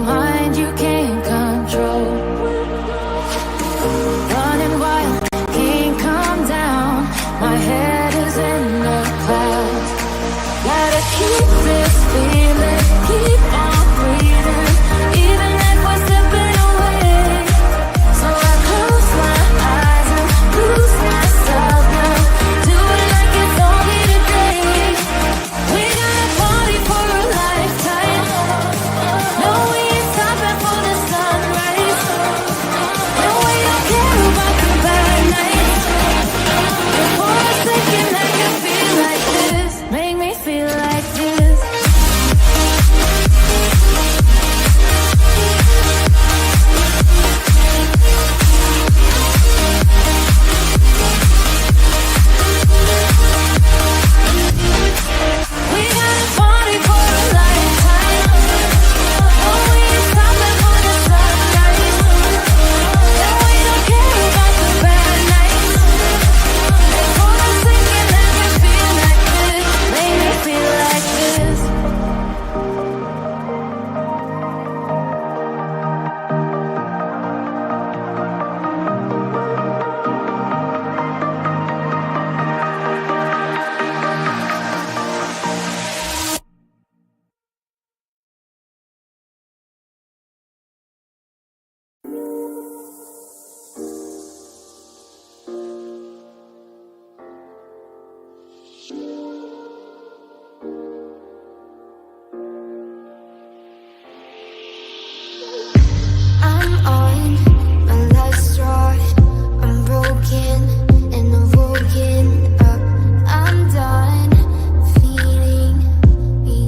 mind you can't control. Running wild, can't calm down. My head is in the clouds. Gotta keep this feeling, keep on breathing, even if we're slipping away. So I close my eyes and lose myself now. Do it like it's only today. We gotta party for a lifetime. No, we ain't stopping for the sunrise. No, we don't care about the bad nights. For a second I can feel like this. Make me feel like this. We gotta party for a lifetime. No, we ain't stopping for the sunrise. No, we don't care about the bad nights. For a second I can feel like this. Make me feel like this. I'm on my last straw. I'm broken and I'm woken up. I'm done feeding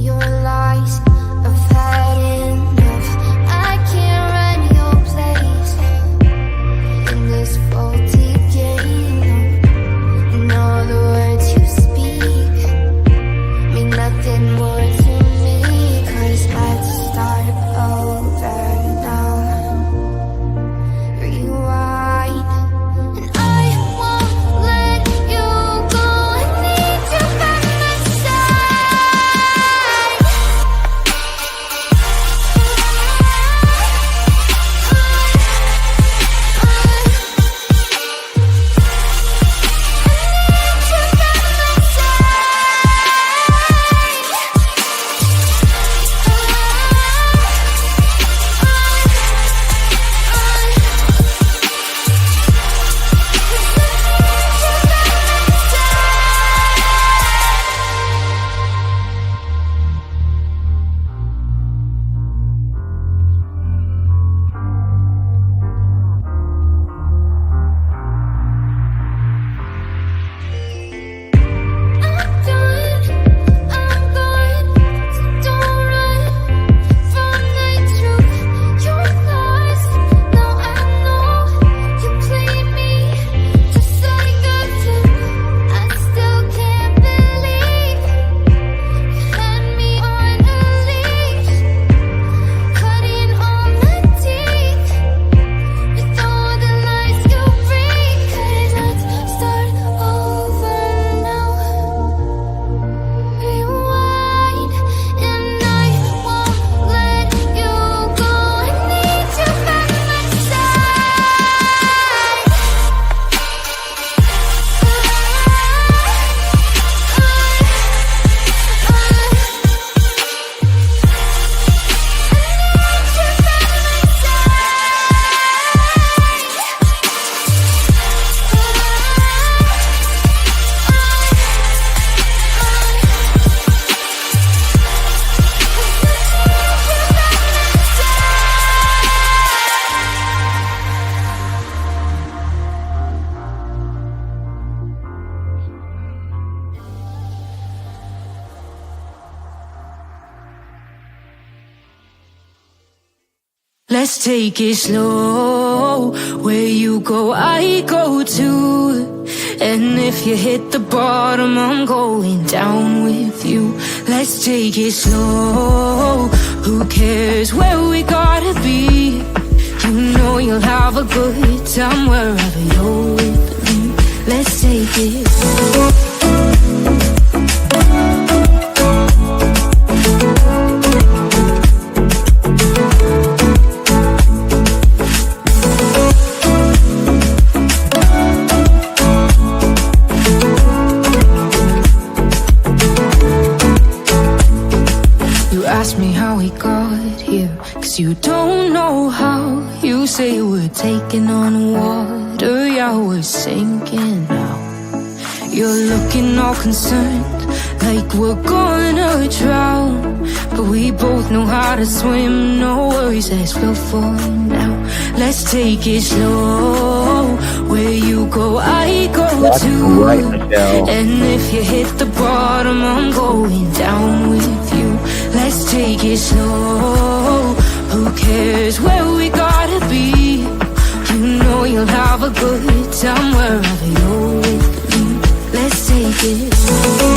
your lies. I've had enough. I can't run your place in this faulty game. And all the words you speak mean nothing more to me. 'Cause let's start over now. Rewind. And I won't let you go. I need you by my side. Let's take it slow. Where you go, I go too. And if you hit the bottom, I'm going down with you. Let's take it slow. Who cares where we gotta be? You know you'll have a good time wherever you're with me. Let's take it slow. ask me how we got here, 'cause you don't know how. You say we're taking on water, yeah, we're sinking now. You're looking all concerned, like we're gonna drown, but we both know how to swim. No worries, let's flow for now. Let's take it slow. Where you go, I go That's too. right, Michelle. And if you hit the bottom, I'm going down with you. Let's take it slow. Who cares where we gotta be? You know you'll have a good time wherever you're with me. Let's take it slow.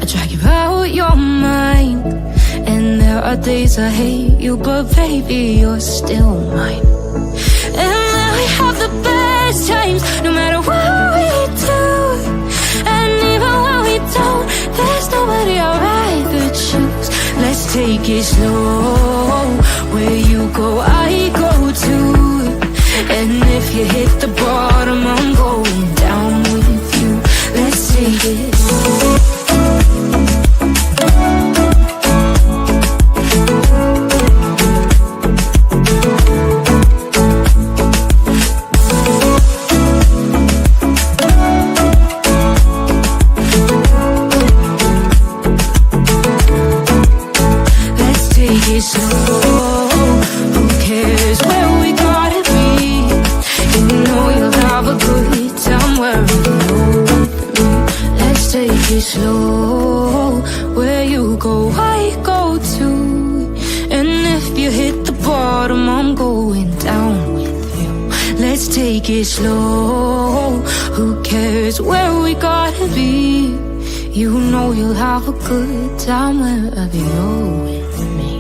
I drag you out your mind, and there are days I hate you, but baby, you're still mine. And then we have the best times, no matter what we do. And even when we don't, there's nobody I'd rather choose. Let's take it slow. Where you go, I go too. And if you hit the bottom, I'm going down with you. Let's take it slow. Slow, where you go, I go too. And if you hit the bottom, I'm going down with you. Let's take it slow. Who cares where we gotta be? You know you'll have a good time wherever you're with me.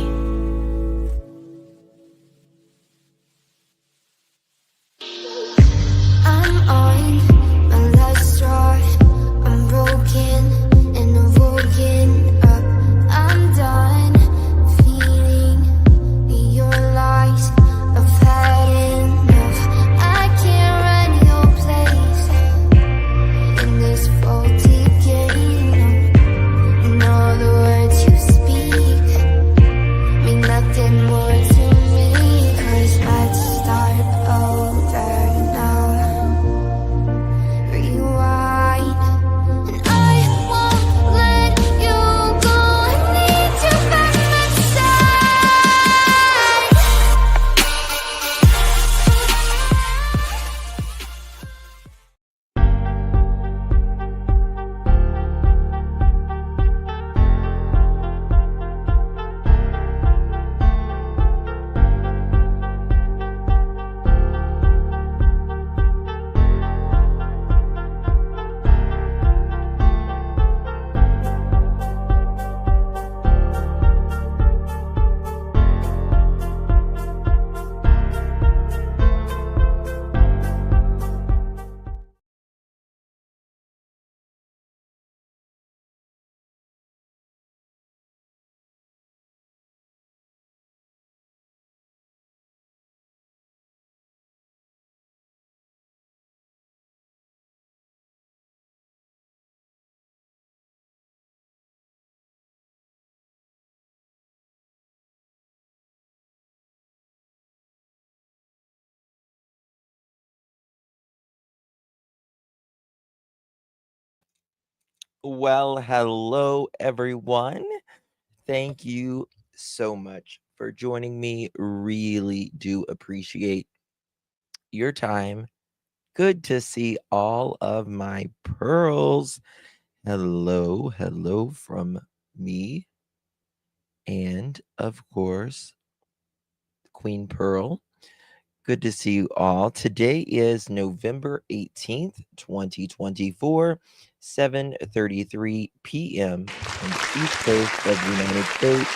I'm on my last straw. I'm broken. Well, hello, everyone. Thank you so much for joining me. Really do appreciate your time. Good to see all of my pearls. Hello, hello from me. And of course, Queen Pearl. Good to see you all. Today is November 18th, 2024, 7:33 p.m. on the East Coast of the United States.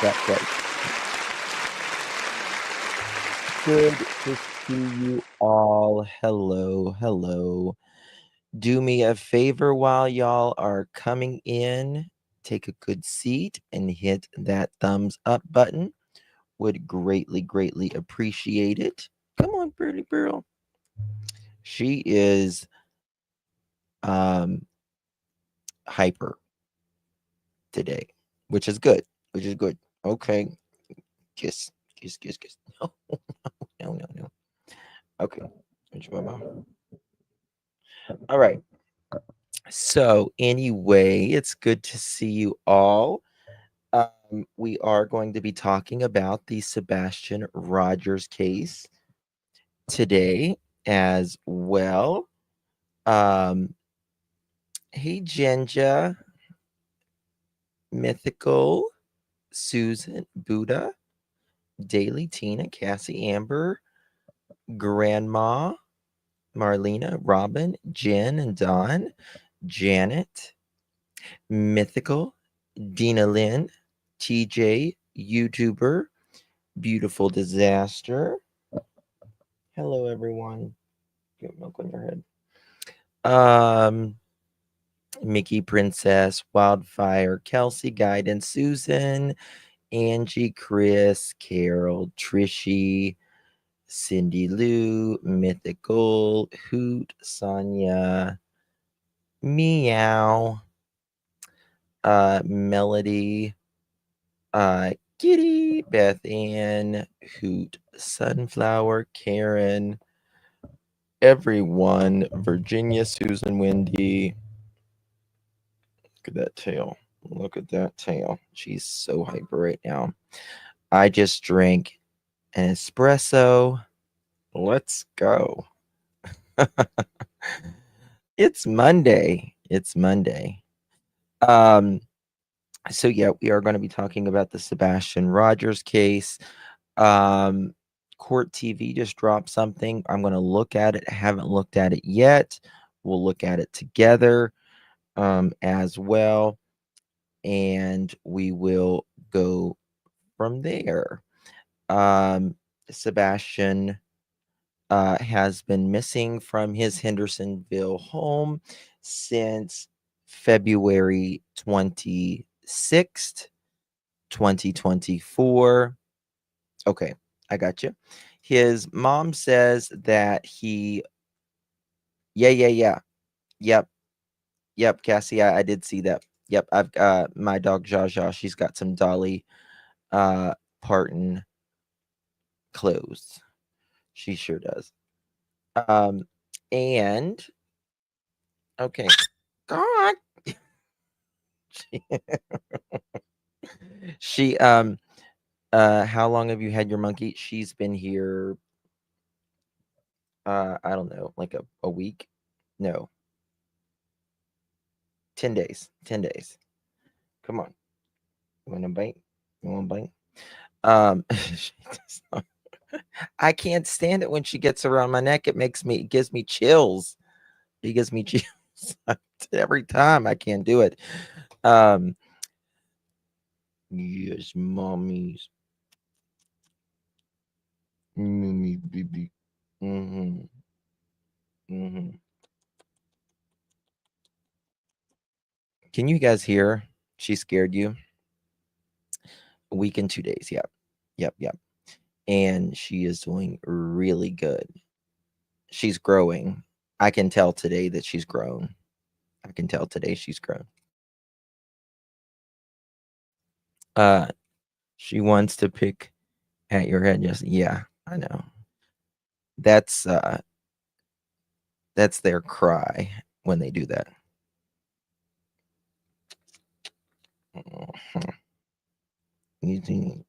That's right. Good to see you all. Hello, hello. Do me a favor while y'all are coming in. Take a good seat and hit that thumbs up button. Would greatly, greatly appreciate it. Come on, pretty girl. She is hyper today, which is good. Which is good. Okay. Kiss, kiss, kiss, kiss. No, no, no, no. Okay. All right. So anyway, it's good to see you all. We are going to be talking about the Sebastian Rogers case today as well. Hey, Jenja, Mythical, Susan, Buddha, Daily, Tina, Cassie, Amber, Grandma, Marlena, Robin, Jen and Don, Janet, Mythical, Dina Lynn, TJ, YouTuber, Beautiful Disaster. Hello, everyone. Get milk on your head. Mickey Princess, Wildfire, Kelsey, Guidance, Susan, Angie, Chris, Carol, Trishy, Cindy Lou, Mythical, Hoot, Sonia, Meow, Melody, Kitty, Beth Ann, Hoot, Sunflower, Karen, everyone, Virginia, Susan, Wendy. Look at that tail. Look at that tail. She's so hyper right now. I just drank an espresso. Let's go. It's Monday. It's Monday. So yeah, we are going to be talking about the Sebastian Rogers case. Court TV just dropped something. I'm going to look at it. I haven't looked at it yet. We'll look at it together as well, and we will go from there. Sebastian has been missing from his Hendersonville home since February 26th, 2024. Okay, I got you. His mom says that he, yeah. Yep, Cassie, I did see that. Yep, I've my dog Jaja, she's got some Dolly Parton clothes. She sure does. And okay. God. She how long have you had your monkey? She's been here I don't know, like a week? No. 10 days. 10 days. Come on. You want a bite? You want a bite? She does not. I can't stand it when she gets around my neck. It gives me chills. It gives me chills every time. I can't do it. Yes, mommies. Mommy, baby. Mm-hmm. Mm-hmm. Can you guys hear? She scared you. A week and 2 days. Yep. And she is doing really good. She's growing. I can tell today that she's grown. I can tell today she's grown. She wants to pick at your head. Just yeah, I know. That's their cry when they do that. Easy.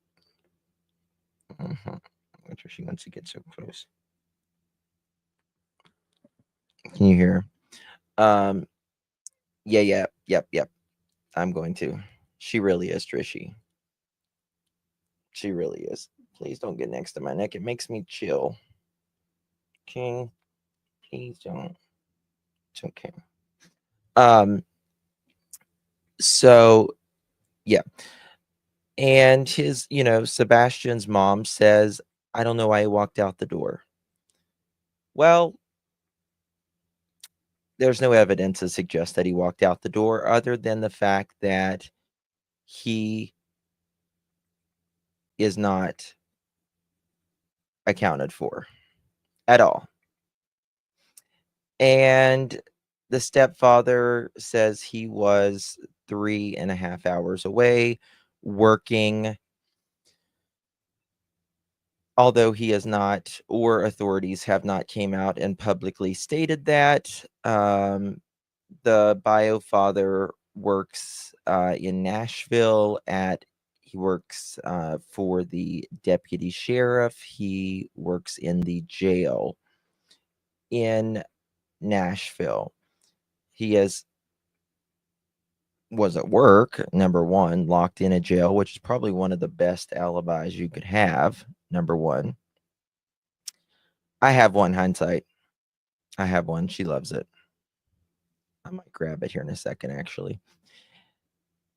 That's where she wants to get so close. Can you hear? Yep. I'm going to. She really is Trishy. She really is. Please don't get next to my neck. It makes me chill. Okay. Please don't. It's okay. So yeah. And his, Sebastian's mom says, I don't know why he walked out the door. Well, there's no evidence to suggest that he walked out the door other than the fact that he is not accounted for at all. And the stepfather says he was 3.5 hours away working, although he has not, or authorities have not came out and publicly stated that. The bio father works in Nashville he works for the deputy sheriff. He works in the jail in Nashville. He was at work, number one, locked in a jail, which is probably one of the best alibis you could have, number one. I have one, hindsight. I have one. She loves it. I might grab it here in a second, actually.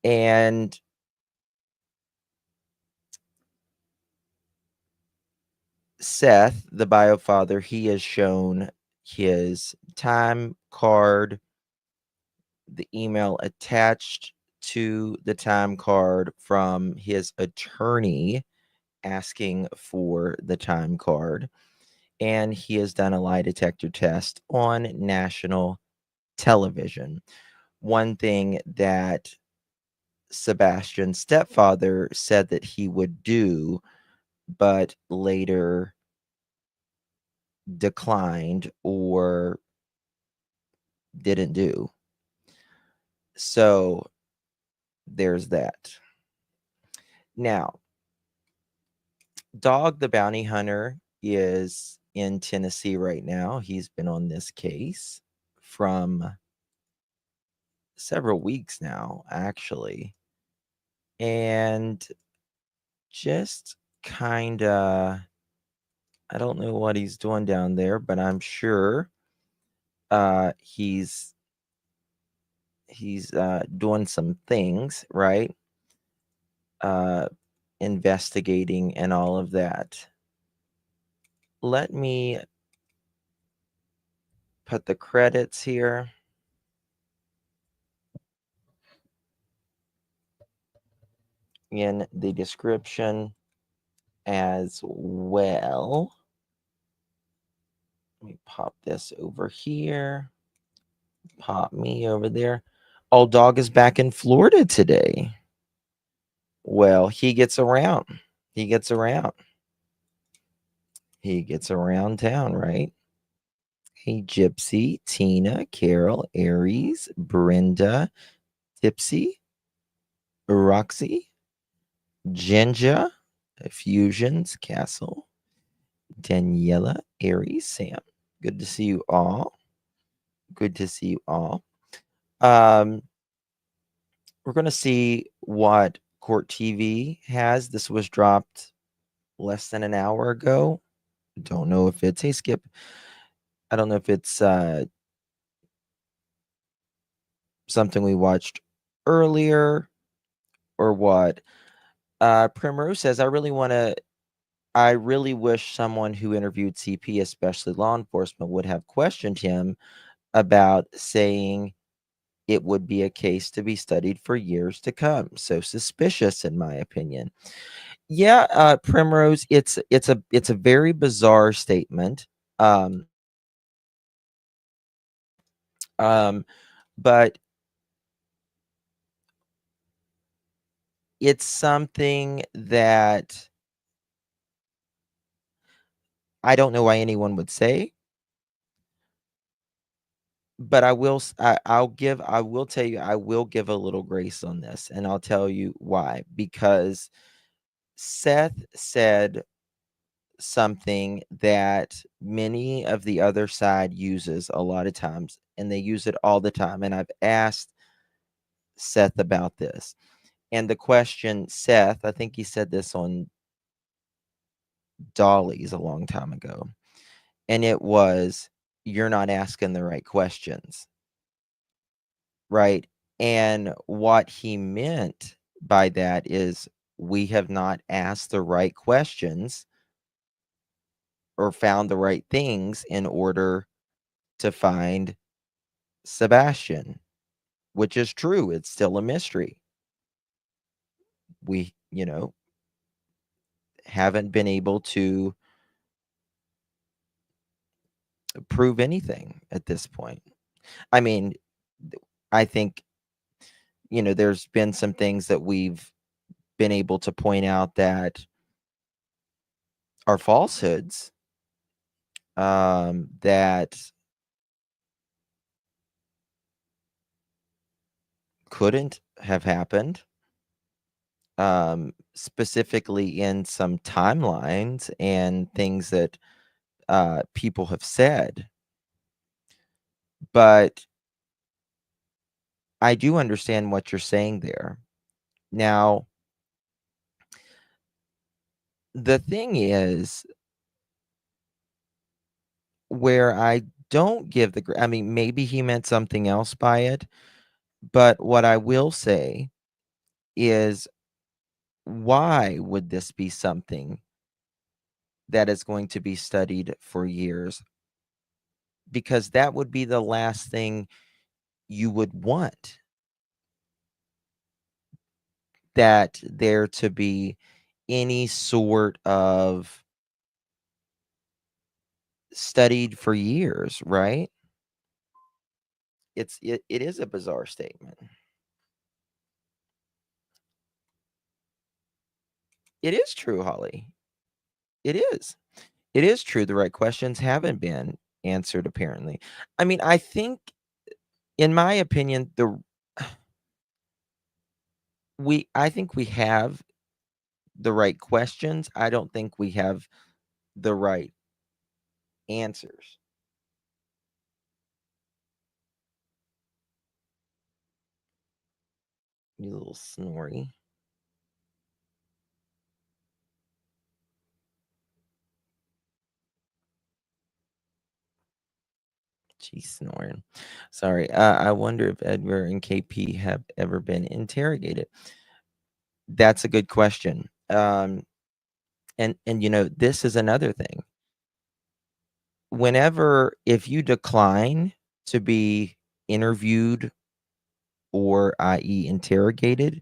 And Seth, the bio father, he has shown his time card, the email attached to the time card from his attorney asking for the time card. And he has done a lie detector test on national television. One thing that Sebastian's stepfather said that he would do, but later declined or didn't do. So there's that. Now, Dog the Bounty Hunter is in Tennessee right now. He's been on this case from several weeks now, actually. And just kind of, I don't know what he's doing down there, but I'm sure he's doing some things, right? Investigating and all of that. Let me put the credits here. In the description as well. Let me pop this over here. Pop me over there. Old Dog is back in Florida today. Well, he gets around. He gets around. He gets around town, right? Hey, Gypsy, Tina, Carol, Aries, Brenda, Tipsy, Roxy, Ginger, Fusions, Castle, Daniela, Aries, Sam. Good to see you all. Good to see you all. We're going to see what Court TV has. This was dropped less than an hour ago. Don't know if it's, hey, Skip. I don't know if it's something we watched earlier or what. Primrose says, I really wish someone who interviewed CP, especially law enforcement, would have questioned him about saying it would be a case to be studied for years to come. So suspicious, in my opinion. Yeah, Primrose, it's a very bizarre statement. But it's something that I don't know why anyone would say, but I will tell you, I will give a little grace on this, and I'll tell you why. Because Seth said something that many of the other side uses a lot of times, and they use it all the time. And I've asked Seth about this. And the question, Seth, I think he said this on Dolly's a long time ago. And it was, you're not asking the right questions. Right. And what he meant by that is, we have not asked the right questions or found the right things in order to find Sebastian, which is true. It's still a mystery. We, haven't been able to prove anything at this point. I mean, I think, there's been some things that we've been able to point out that are falsehoods, that couldn't have happened, specifically in some timelines and things that people have said. But I do understand what you're saying there. Now, the thing is, where I don't give I mean, maybe he meant something else by it, but what I will say is, why would this be something that is going to be studied for years? Because that would be the last thing you would want, that there to be any sort of studied for years, right? It is a bizarre statement. It is true, Holly. It is. It is true. The right questions haven't been answered, apparently. I mean, I think, in my opinion, I think we have the right questions. I don't think we have the right answers. You little snorry. She's snoring. Sorry. I wonder if Edgar and KP have ever been interrogated. That's a good question. And this is another thing. If you decline to be interviewed, or i.e. interrogated,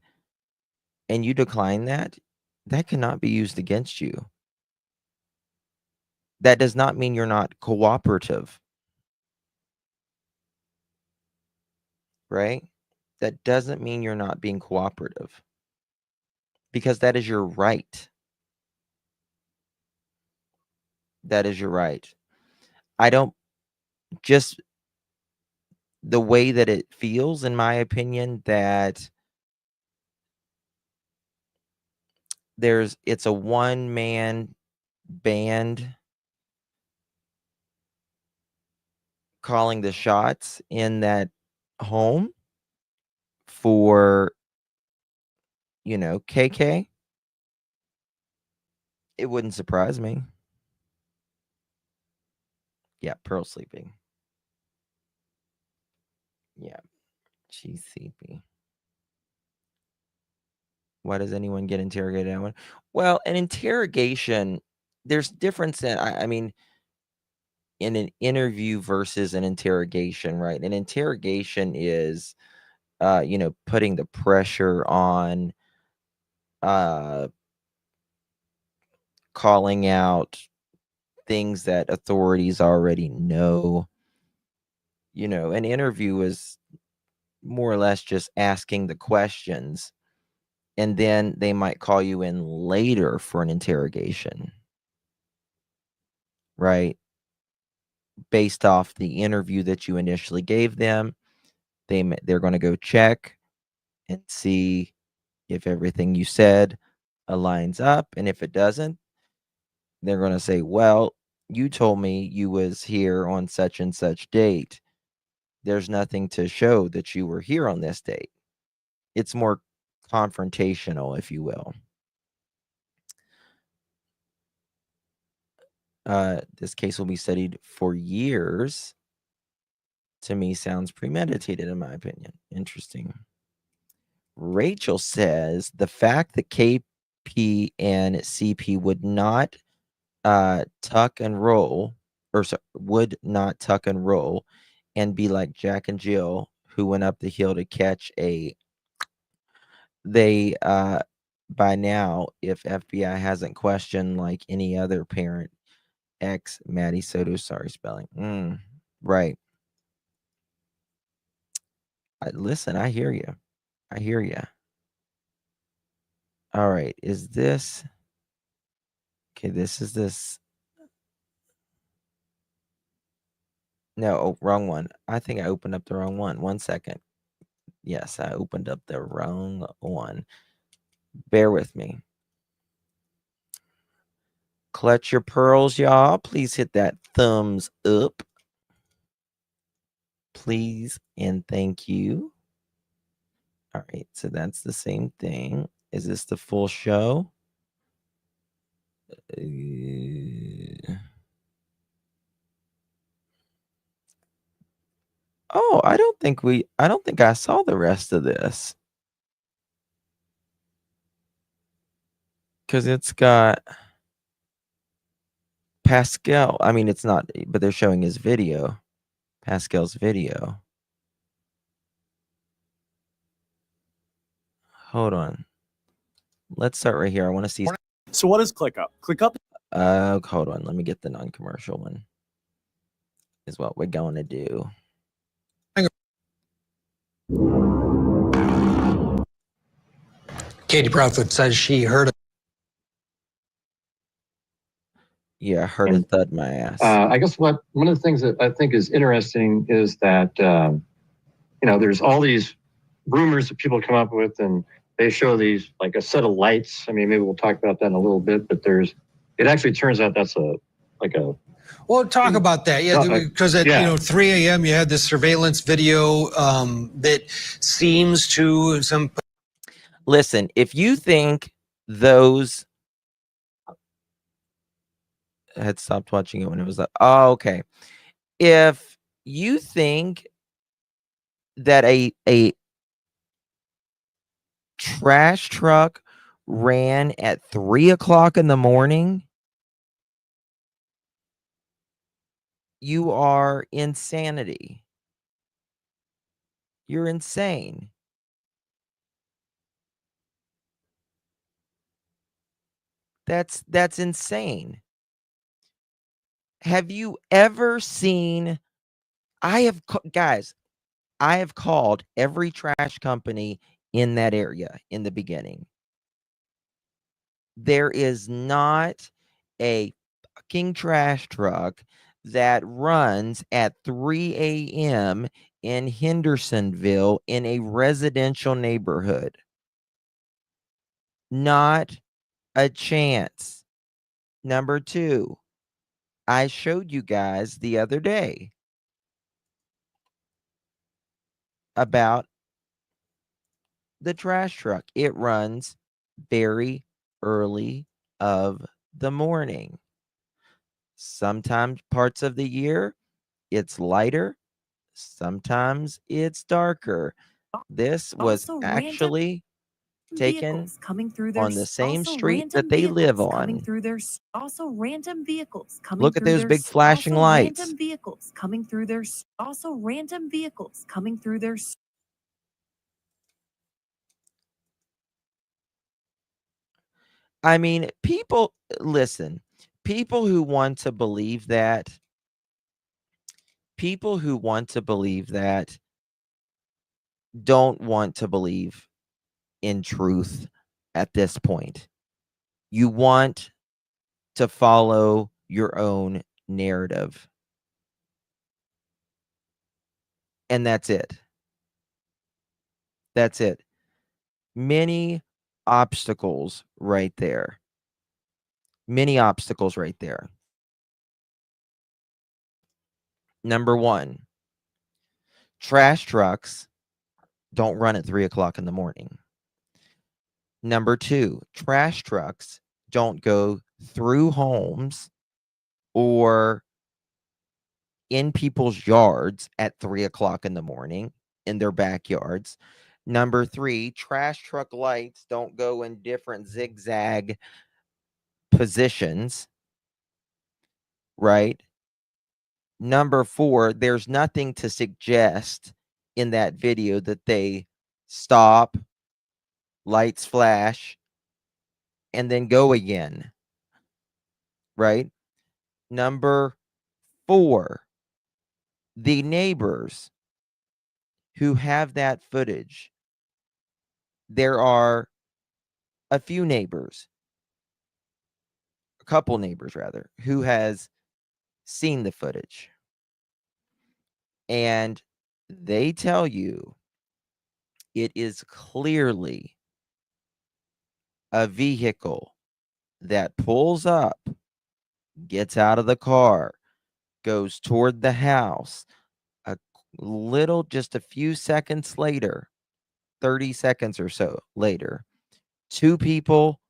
and you decline that cannot be used against you. That does not mean you're not cooperative, right? That doesn't mean you're not being cooperative, because that is your right. That is your right. I don't, just the way that it feels, in my opinion, that it's a one-man band calling the shots in that home for, KK. It wouldn't surprise me. Yeah, Pearl sleeping. Yeah, she's sleepy. Why does anyone get interrogated? Well, an interrogation, there's difference I mean, in an interview versus an interrogation, right? An interrogation is, putting the pressure on, calling out things that authorities already know. An interview is more or less just asking the questions, and then they might call you in later for an interrogation, right? Based off the interview that you initially gave them, they're going to go check and see if everything you said aligns up, and if it doesn't, they're going to say, well, you told me you was here on such and such date. There's nothing to show that you were here on this date. It's more confrontational, if you will. This case will be studied for years. To me, sounds premeditated, in my opinion. Interesting. Rachel says the fact that P and CP would not tuck and roll, or would not tuck and roll and be like Jack and Jill, who went up the hill to catch a. They by now, if FBI hasn't questioned like any other parent, Maddie Soto, sorry spelling. Right. Listen, I hear you. I hear you. All right. Is this okay? This is this. No, oh, wrong one. I think I opened up the wrong one. 1 second. Yes, I opened up the wrong one. Bear with me. Clutch your pearls, y'all. Please hit that thumbs up. Please and thank you. All right, so that's the same thing. Is this the full show? Oh, I don't think I saw the rest of this. Because it's got Pascal. I mean, it's not, but they're showing his video. Pascal's video. Hold on. Let's start right here. I want to see. So what is ClickUp? ClickUp. Hold on. Let me get the non-commercial one. Is what we're going to do. Katie Proudfoot says she heard it. Yeah, I heard a thud in my ass. I guess one of the things that I think is interesting is that, there's all these rumors that people come up with, and they show these like a set of lights. I mean, maybe we'll talk about that in a little bit, but it actually turns out that's Well, talk about that. Yeah, because at 3 a.m. you had this surveillance video that seems to some. Listen, if you think those I had stopped watching it when it was like, oh, okay. If you think that a trash truck ran at 3 o'clock in the morning, you are insanity. You're insane. That's insane. Have you ever seen? Guys, I have called every trash company in that area in the beginning. There is not a fucking trash truck that runs at 3 a.m. in Hendersonville in a residential neighborhood. Not a chance. Number 2, I showed you guys the other day about the trash truck. It runs very early of the morning. Sometimes parts of the year it's lighter, sometimes it's darker. This was actually taken on the same street that they live on. Also random vehicles coming Look at those big flashing lights. Random vehicles coming through their also random vehicles coming through their. I mean, people listen. People who want to believe that don't want to believe in truth at this point. You want to follow your own narrative. And that's it. That's it. Many obstacles right there. Many obstacles right there. Number 1, trash trucks don't run at 3 o'clock in the morning. Number 2, trash trucks don't go through homes or in people's yards at 3 o'clock in the morning in their backyards. Number 3, trash truck lights don't go in different zigzag positions, right? Number 4, there's nothing to suggest in that video that they stop, lights flash, and then go again, right? Number 4, the neighbors who have that footage, there are a few neighbors, a couple neighbors rather, who has seen the footage. And they tell you it is clearly a vehicle that pulls up, gets out of the car, goes toward the house. Just a few seconds later, 30 seconds or so later, two people,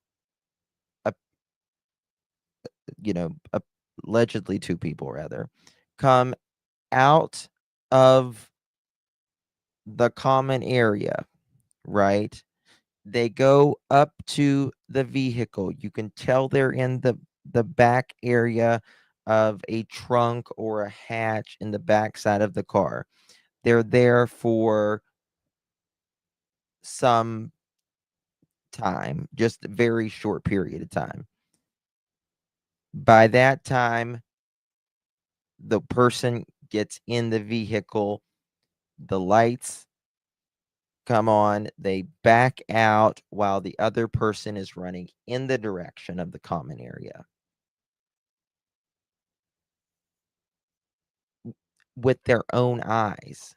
allegedly two people rather, come out of the common area, right? They go up to the vehicle. You can tell they're in the back area of a trunk or a hatch in the back side of the car. They're there for some time, just a very short period of time. By that time, the person gets in the vehicle, the lights come on, they back out while the other person is running in the direction of the common area with their own eyes.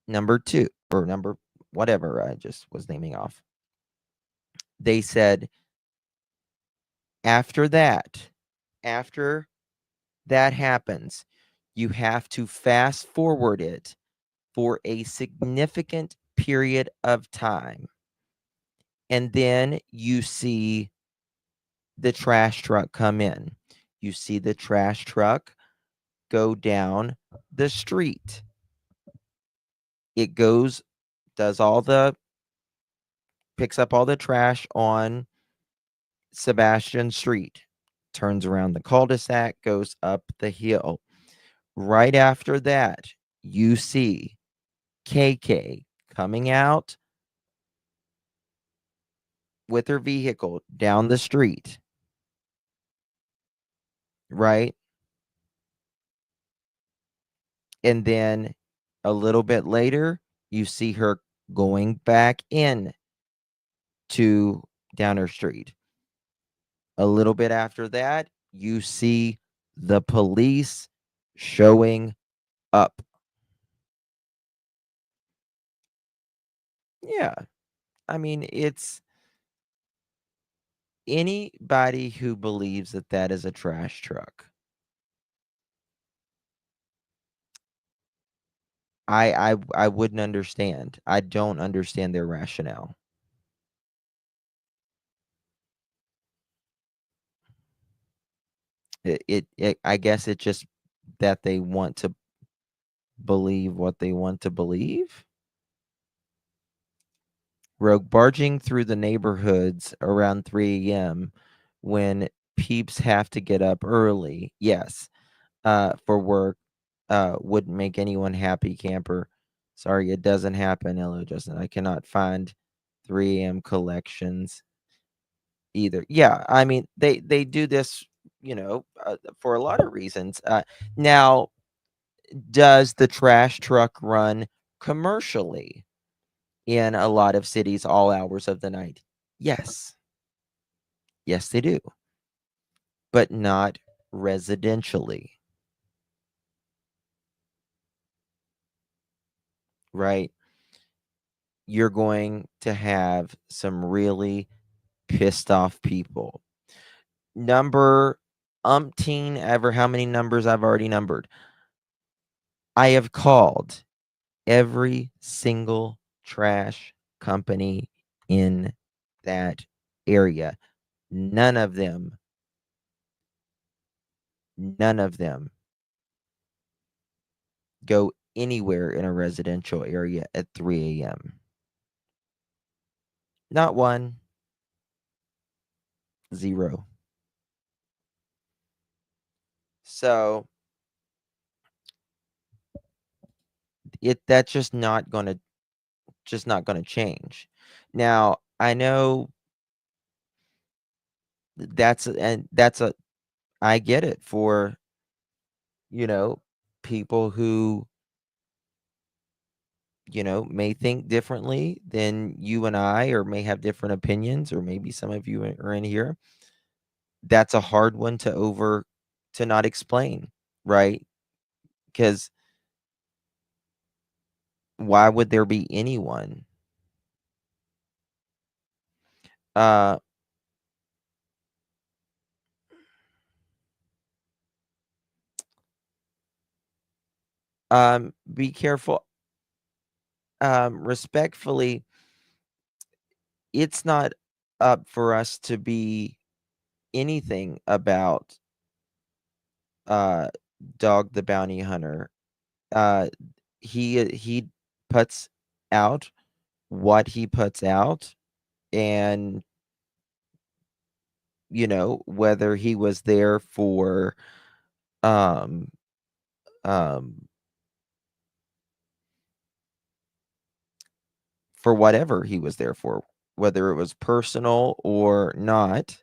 Number 2, or number whatever I just was naming off. They said after that happens, you have to fast forward it for a significant period of time. And then you see the trash truck come in. You see the trash truck go down the street. It picks up all the trash on Sebastian Street, turns around the cul-de-sac, goes up the hill. Right after that, you see KK coming out with her vehicle down the street, right? And then a little bit later, you see her going back in to Downer Street. A little bit after that, you see the police showing up. Yeah. I mean, it's anybody who believes that that is a trash truck. I wouldn't understand. I don't understand their rationale. I guess it just that they want to believe what they want to believe. Rogue barging through the neighborhoods around 3 a.m. when peeps have to get up early. Yes, for work wouldn't make anyone happy, camper. Sorry, it doesn't happen. Hello, Justin. I cannot find 3 a.m. collections either. Yeah, I mean they do this, for a lot of reasons. Now, does the trash truck run commercially in a lot of cities all hours of the night? Yes. Yes, they do. But not residentially. Right? You're going to have some really pissed off people. Number umpteen ever, how many numbers I've already numbered. I have called every single trash company in that area. None of them go anywhere in a residential area at 3 a.m. Not one. Zero. So that's just not gonna change. Now, I know I get it for, people who, may think differently than you and I, or may have different opinions, or maybe some of you are in here. That's a hard one to not explain, right? Because why would there be anyone? Be careful. Respectfully, it's not up for us to be anything about Dog the Bounty Hunter. He puts out what he puts out, and whether he was there for um for whatever he was there for, whether it was personal or not,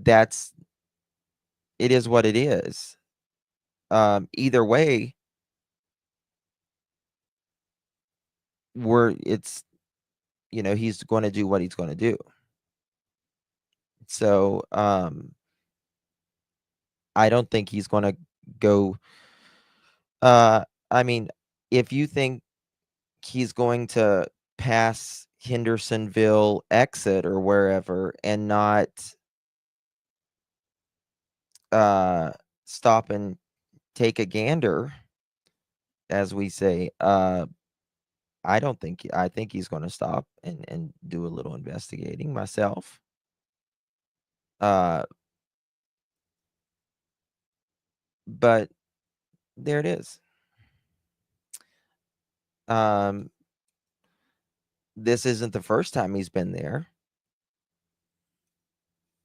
it is what it is. Either way, he's going to do what he's going to do. So, I don't think he's going to go. I mean, if you think he's going to pass Hendersonville exit or wherever and not stop and take a gander, as we say, I think he's going to stop and do a little investigating myself. But there it is. This isn't the first time he's been there.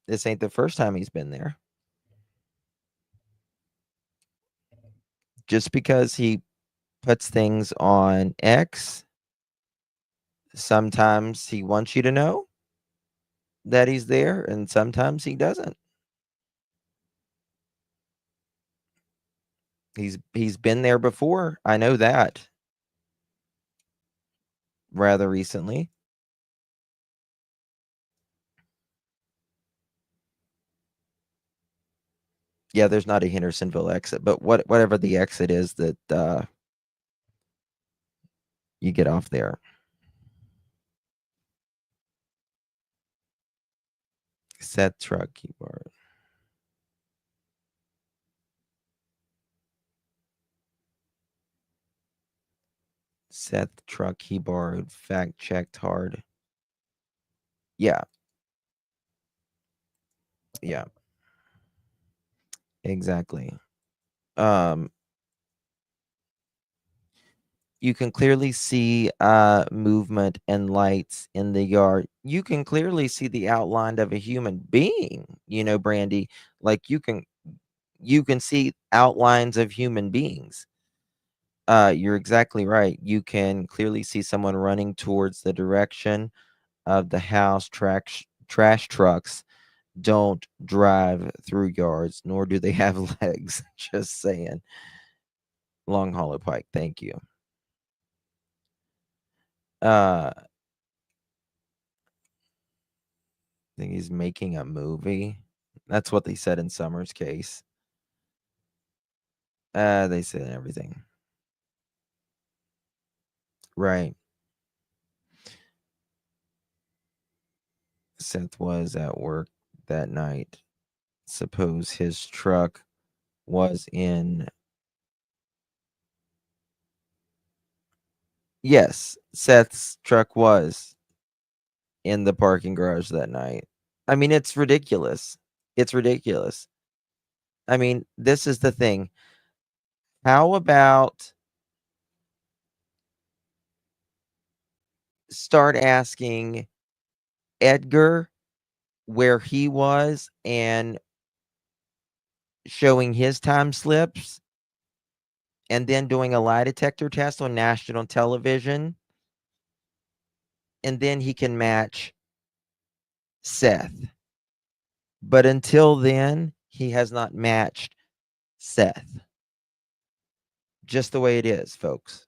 This ain't the first time he's been there. Just because he puts things on X, sometimes he wants you to know that he's there, and sometimes he doesn't. He's been there before. I know that. Rather recently. Yeah, there's not a Hendersonville exit, but whatever the exit is that you get off there. Set truck keyboard. Seth truck he borrowed, fact checked hard. Yeah. Yeah. Exactly. You can clearly see movement and lights in the yard. You can clearly see the outline of a human being, Brandy. Like you can see outlines of human beings. You're exactly right. You can clearly see someone running towards the direction of the house. Trash trucks don't drive through yards, nor do they have legs. Just saying. Long Hollow Pike, thank you. I think he's making a movie. That's what they said in Summer's case. They said everything. Right. Seth was at work that night. Suppose his truck was in. Yes, Seth's truck was in the parking garage that night. I mean, it's ridiculous. It's ridiculous. I mean, this is the thing. How about start asking Edgar where he was and showing his time slips, and then doing a lie detector test on national television, and then he can match Seth. But until then, he has not matched Seth. Just the way it is, folks.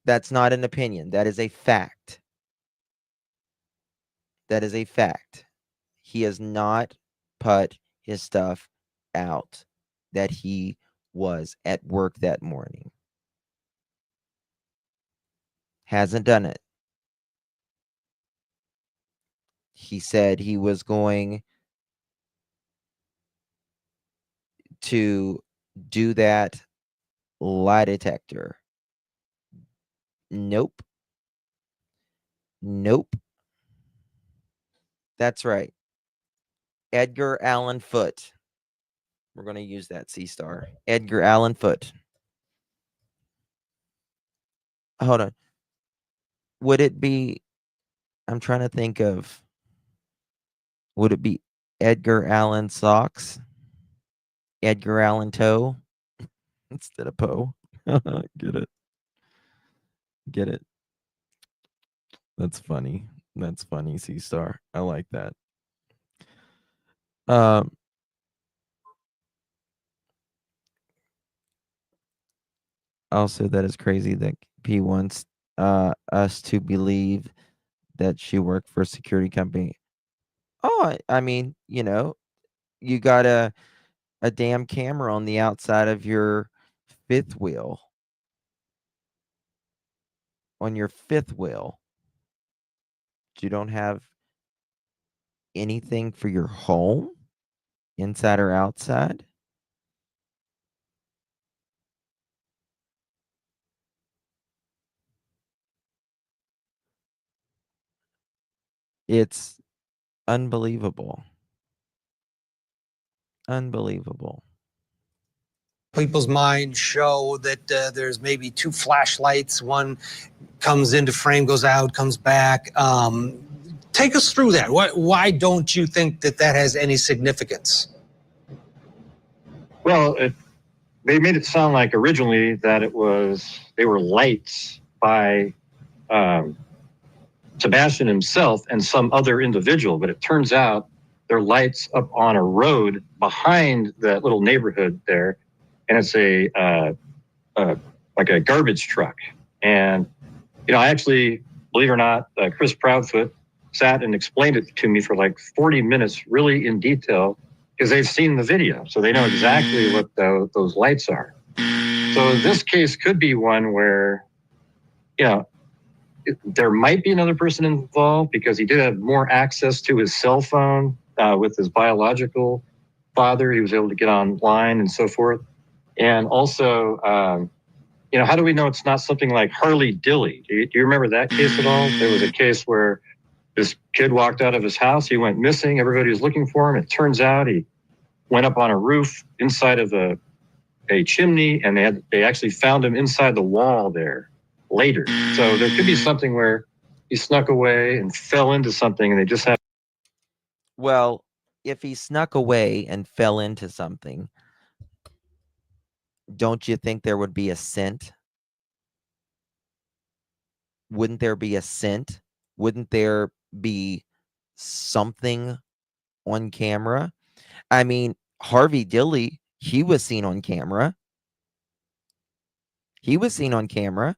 That's not an opinion. That is a fact. That is a fact. He has not put his stuff out that he was at work that morning. Hasn't done it. He said he was going to do that lie detector. Nope. Nope. That's right. Edgar Allan Foote. We're going to use that C-star. Edgar Allan Foote. Hold on. Would it be, I'm trying to think of, would it be Edgar Allan Socks? Edgar Allan Toe? Instead of Poe. Get it. Get it. That's funny. That's funny, C-star. I like that. Also, that is crazy that P wants us to believe that she worked for a security company. Oh, I mean, you got a damn camera on the outside of your fifth wheel. On your fifth wheel. You don't have anything for your home, inside or outside? It's unbelievable. Unbelievable. People's minds show that there's maybe two flashlights. One comes into frame, goes out, comes back. Take us through that. Why don't you think that has any significance? Well, they made it sound like originally that they were lights by Sebastian himself and some other individual, but it turns out they're lights up on a road behind that little neighborhood there, and it's like a garbage truck. And I actually, believe it or not, Chris Proudfoot sat and explained it to me for like 40 minutes, really in detail, because they've seen the video, so they know exactly what those lights are. So this case could be one where, there might be another person involved because he did have more access to his cell phone with his biological father. He was able to get online and so forth. And also, how do we know it's not something like Harley Dilly? Do you remember that case at all? There was a case where this kid walked out of his house. He went missing. Everybody was looking for him. It turns out he went up on a roof inside of a chimney, and they actually found him inside the wall there later. So there could be something where he snuck away and fell into something, and they just had. Well, if he snuck away and fell into something, don't you think there would be a scent? Wouldn't there be a scent? Wouldn't there be something on camera? I mean, Harvey Dilly, he was seen on camera. He was seen on camera.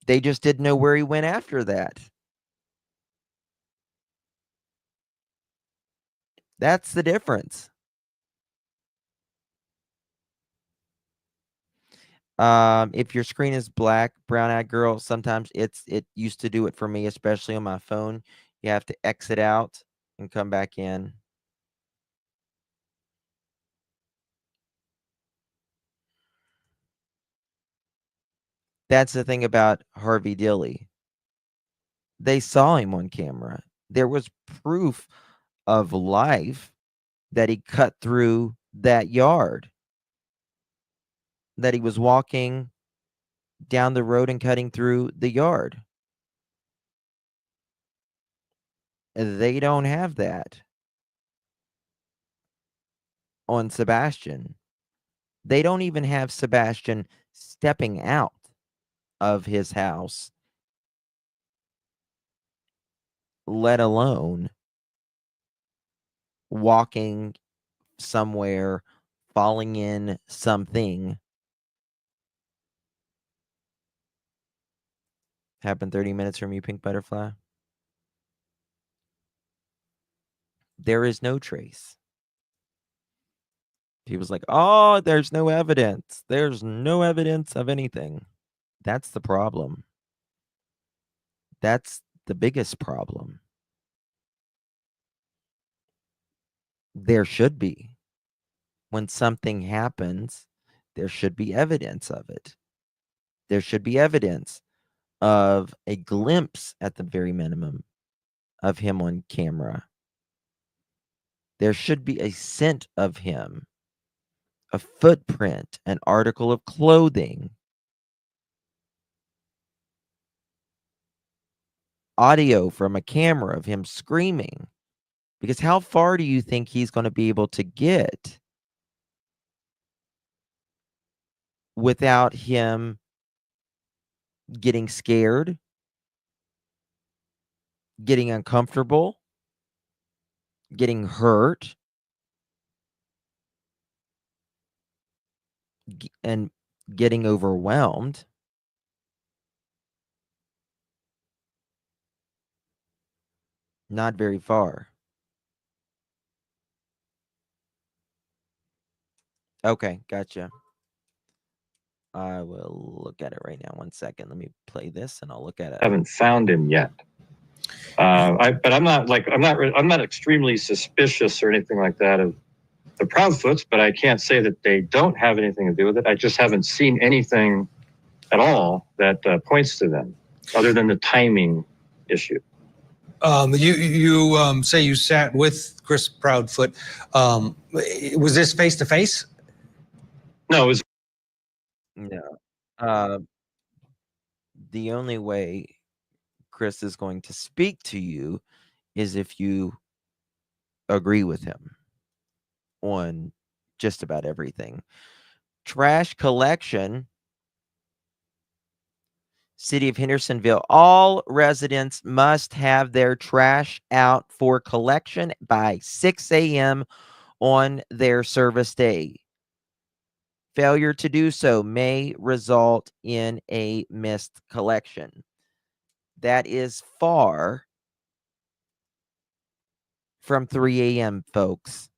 They just didn't know where he went after that. That's the difference. If your screen is black, brown-eyed girl, sometimes it used to do it for me, especially on my phone. You have to exit out and come back in. That's the thing about Harvey Dilly. They saw him on camera. There was proof of life. that he cut through that yard, that he was walking down the road and cutting through the yard. They don't have that on Sebastian. They don't even have Sebastian stepping out of his house, let alone walking somewhere, falling in something. Happened 30 minutes from you, Pink Butterfly. There is no trace. He was like, oh, there's no evidence. There's no evidence of anything. That's the problem. That's the biggest problem. There should be. When something happens, there should be evidence of it. There should be evidence of a glimpse, at the very minimum, of him on camera. There should be a scent of him, a footprint, an article of clothing, audio from a camera of him screaming. Because how far do you think he's going to be able to get without him getting scared, getting uncomfortable, getting hurt, and getting overwhelmed? Not very far. Okay, gotcha. I will look at it right now. 1 second. Let me play this and I'll look at it. Haven't found him yet. But I'm not extremely suspicious or anything like that of the Proudfoots, but I can't say that they don't have anything to do with it. I just haven't seen anything at all that points to them, other than the timing issue. You say you sat with Chris Proudfoot. Was this face to face? No, it was. No. The only way Chris is going to speak to you is if you agree with him on just about everything. Trash collection. City of Hendersonville. All residents must have their trash out for collection by 6 a.m. on their service day. Failure to do so may result in a missed collection. That is far from 3 a.m., folks.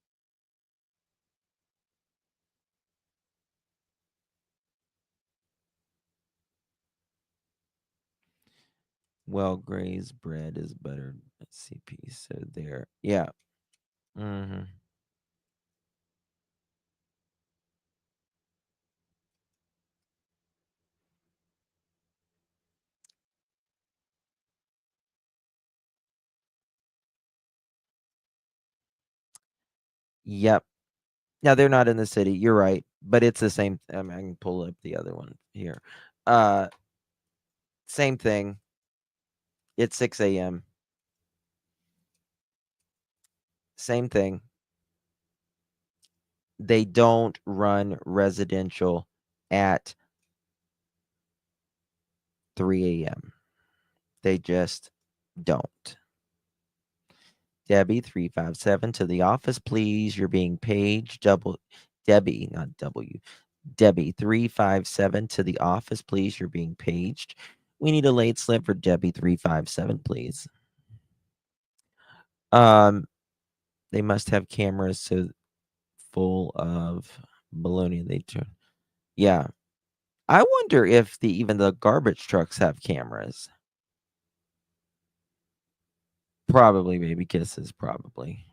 Well, Gray's bread is buttered CP. So there. Yeah. Mm-hmm. Yep. Now they're not in the city. You're right, but it's the same. I can pull up the other one here. Same thing. It's 6 a.m. Same thing. They don't run residential at 3 a.m. They just don't. Debbie 357 to the office, please. You're being paged. Debbie, not W. Debbie 357 to the office, please. You're being paged. We need a late slip for Debbie 357, please. They must have cameras so full of baloney they turn. Yeah. I wonder if even the garbage trucks have cameras. Probably baby kisses, probably.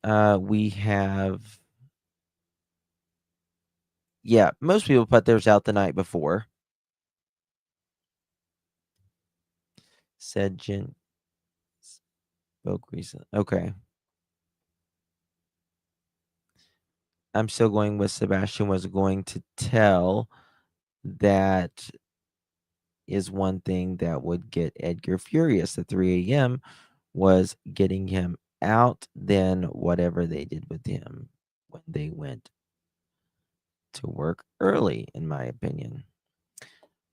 We have. Yeah, most people put theirs out the night before. Said Jen. Spoke recently. Okay. I'm still going with Sebastian was going to tell. That is one thing that would get Edgar furious at 3 a.m. was getting him out, then whatever they did with him when they went to work early, in my opinion.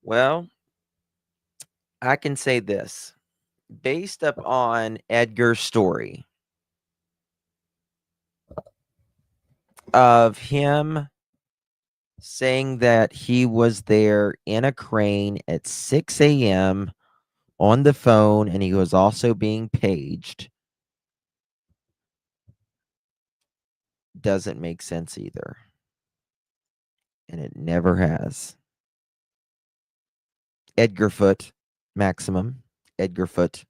Well, I can say this. Based upon Edgar's story of him saying that he was there in a crane at 6 a.m. on the phone and he was also being paged, doesn't make sense either. And it never has. Edgar Foot, maximum. Edgar Foot.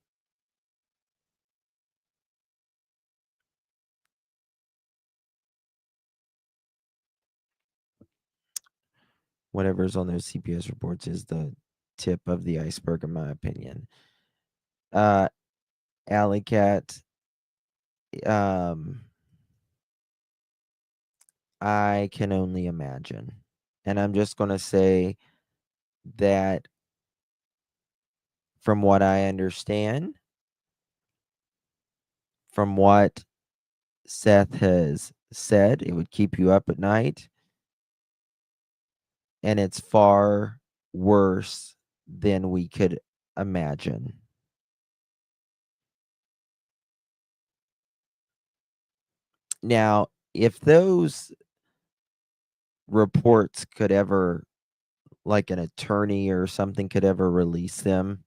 Whatever's on those CPS reports is the tip of the iceberg, in my opinion. Alley Cat. I can only imagine. And I'm just going to say that from what I understand, from what Seth has said, it would keep you up at night. And it's far worse than we could imagine. Now, if those reports could ever, like an attorney or something could ever release them,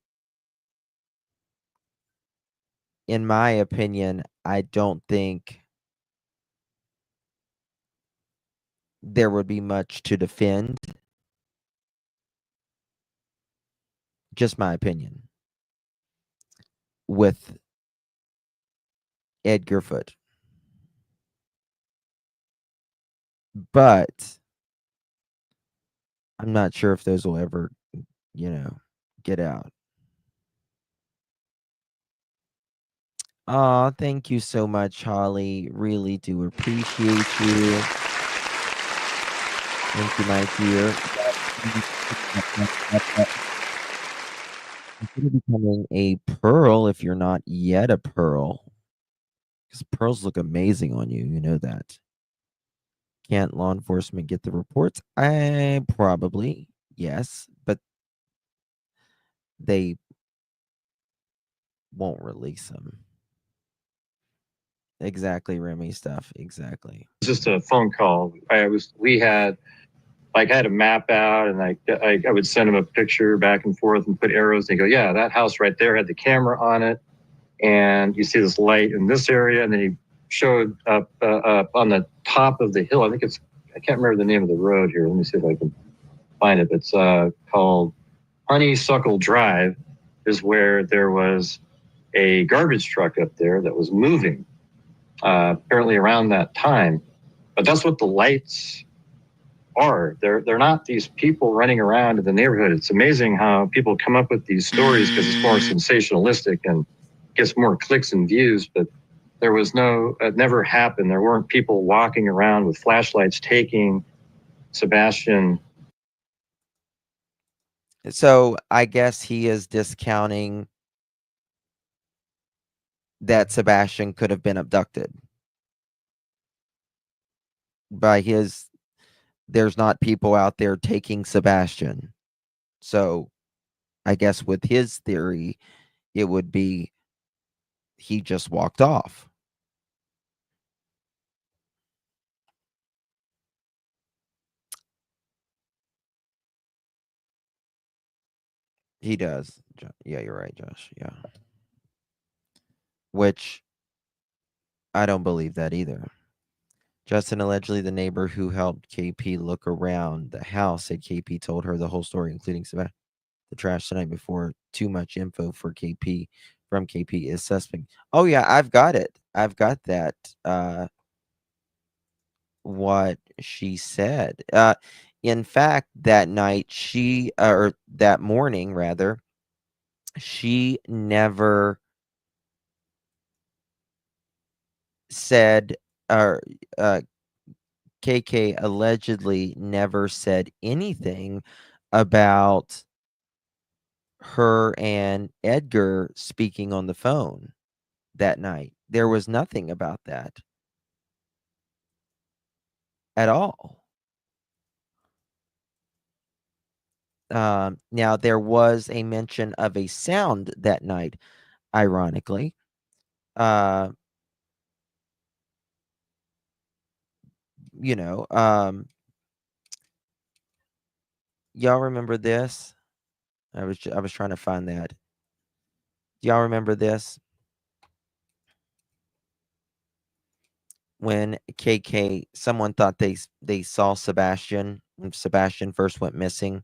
in my opinion, I don't think there would be much to defend. Just my opinion. With Edgar Foot. But I'm not sure if those will ever, get out. Aw, thank you so much, Holly. Really do appreciate you. Thank you, my dear. Consider becoming a pearl if you're not yet a pearl. Because pearls look amazing on you. You know that. Can't law enforcement get the reports? Probably, yes. But they won't release them. Exactly, Remy stuff. Exactly. Just a phone call. We had I had a map out and I would send him a picture back and forth and put arrows and he'd go, yeah, that house right there had the camera on it. And you see this light in this area. And then he showed up on the top of the hill. I can't remember the name of the road here. Let me see if I can find it. It's called Honeysuckle Drive, is where there was a garbage truck up there that was moving apparently around that time. But that's what the lights are. They're not these people running around in the neighborhood. It's amazing how people come up with these stories because it's more sensationalistic and gets more clicks and views, but it never happened. There weren't people walking around with flashlights taking Sebastian. So I guess he is discounting that Sebastian could have been abducted by there's not people out there taking Sebastian. So I guess with his theory, it would be he just walked off. He does. Yeah, you're right, Josh. Yeah. Which I don't believe that either. Justin, allegedly the neighbor who helped KP look around the house, said KP told her the whole story, including Sebastian. The trash the night before. Too much info for KP from KP is suspect. Oh yeah, I've got it. I've got that. What she said. In fact, that night or that morning rather, she never said, or KK allegedly never said anything about her and Edgar speaking on the phone that night. There was nothing about that at all. Now, there was a mention of a sound that night, ironically. You know, y'all remember this? I was trying to find that. Do y'all remember this? When someone thought they saw Sebastian when Sebastian first went missing,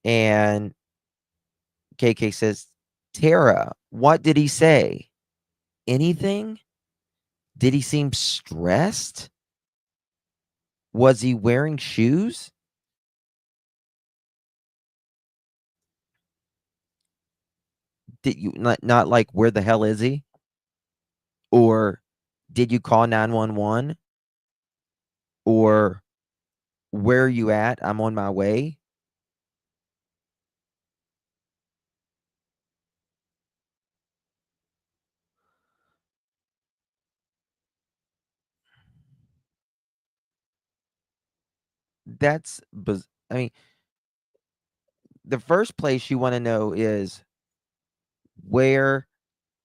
and KK says, "Tara, what did he say? Anything? Did he seem stressed? Was he wearing shoes?" Did you not like, where the hell is he? Or did you call 911? Or where are you at? I'm on my way. I mean, the first place you want to know is, where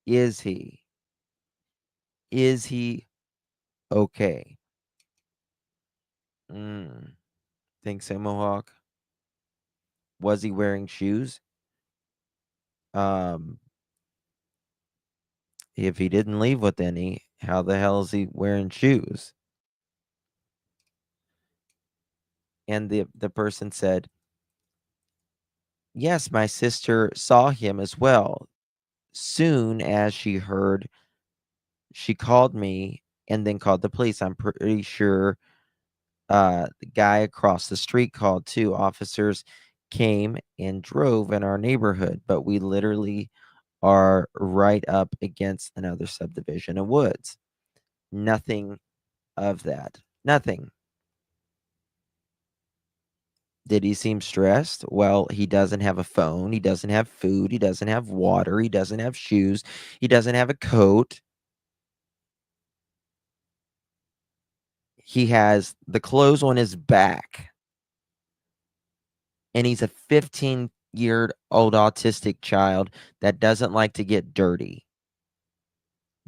is he? Is he okay? Think so, Mohawk? Was he wearing shoes? If he didn't leave with any, how the hell is he wearing shoes? And the person said, yes, my sister saw him as well. Soon as she heard, she called me and then called the police. I'm pretty sure the guy across the street called too. Officers came and drove in our neighborhood, but we literally are right up against another subdivision of woods. Nothing of that. Nothing. Did he seem stressed? Well, he doesn't have a phone. He doesn't have food. He doesn't have water. He doesn't have shoes. He doesn't have a coat. He has the clothes on his back. And he's a 15-year-old autistic child that doesn't like to get dirty,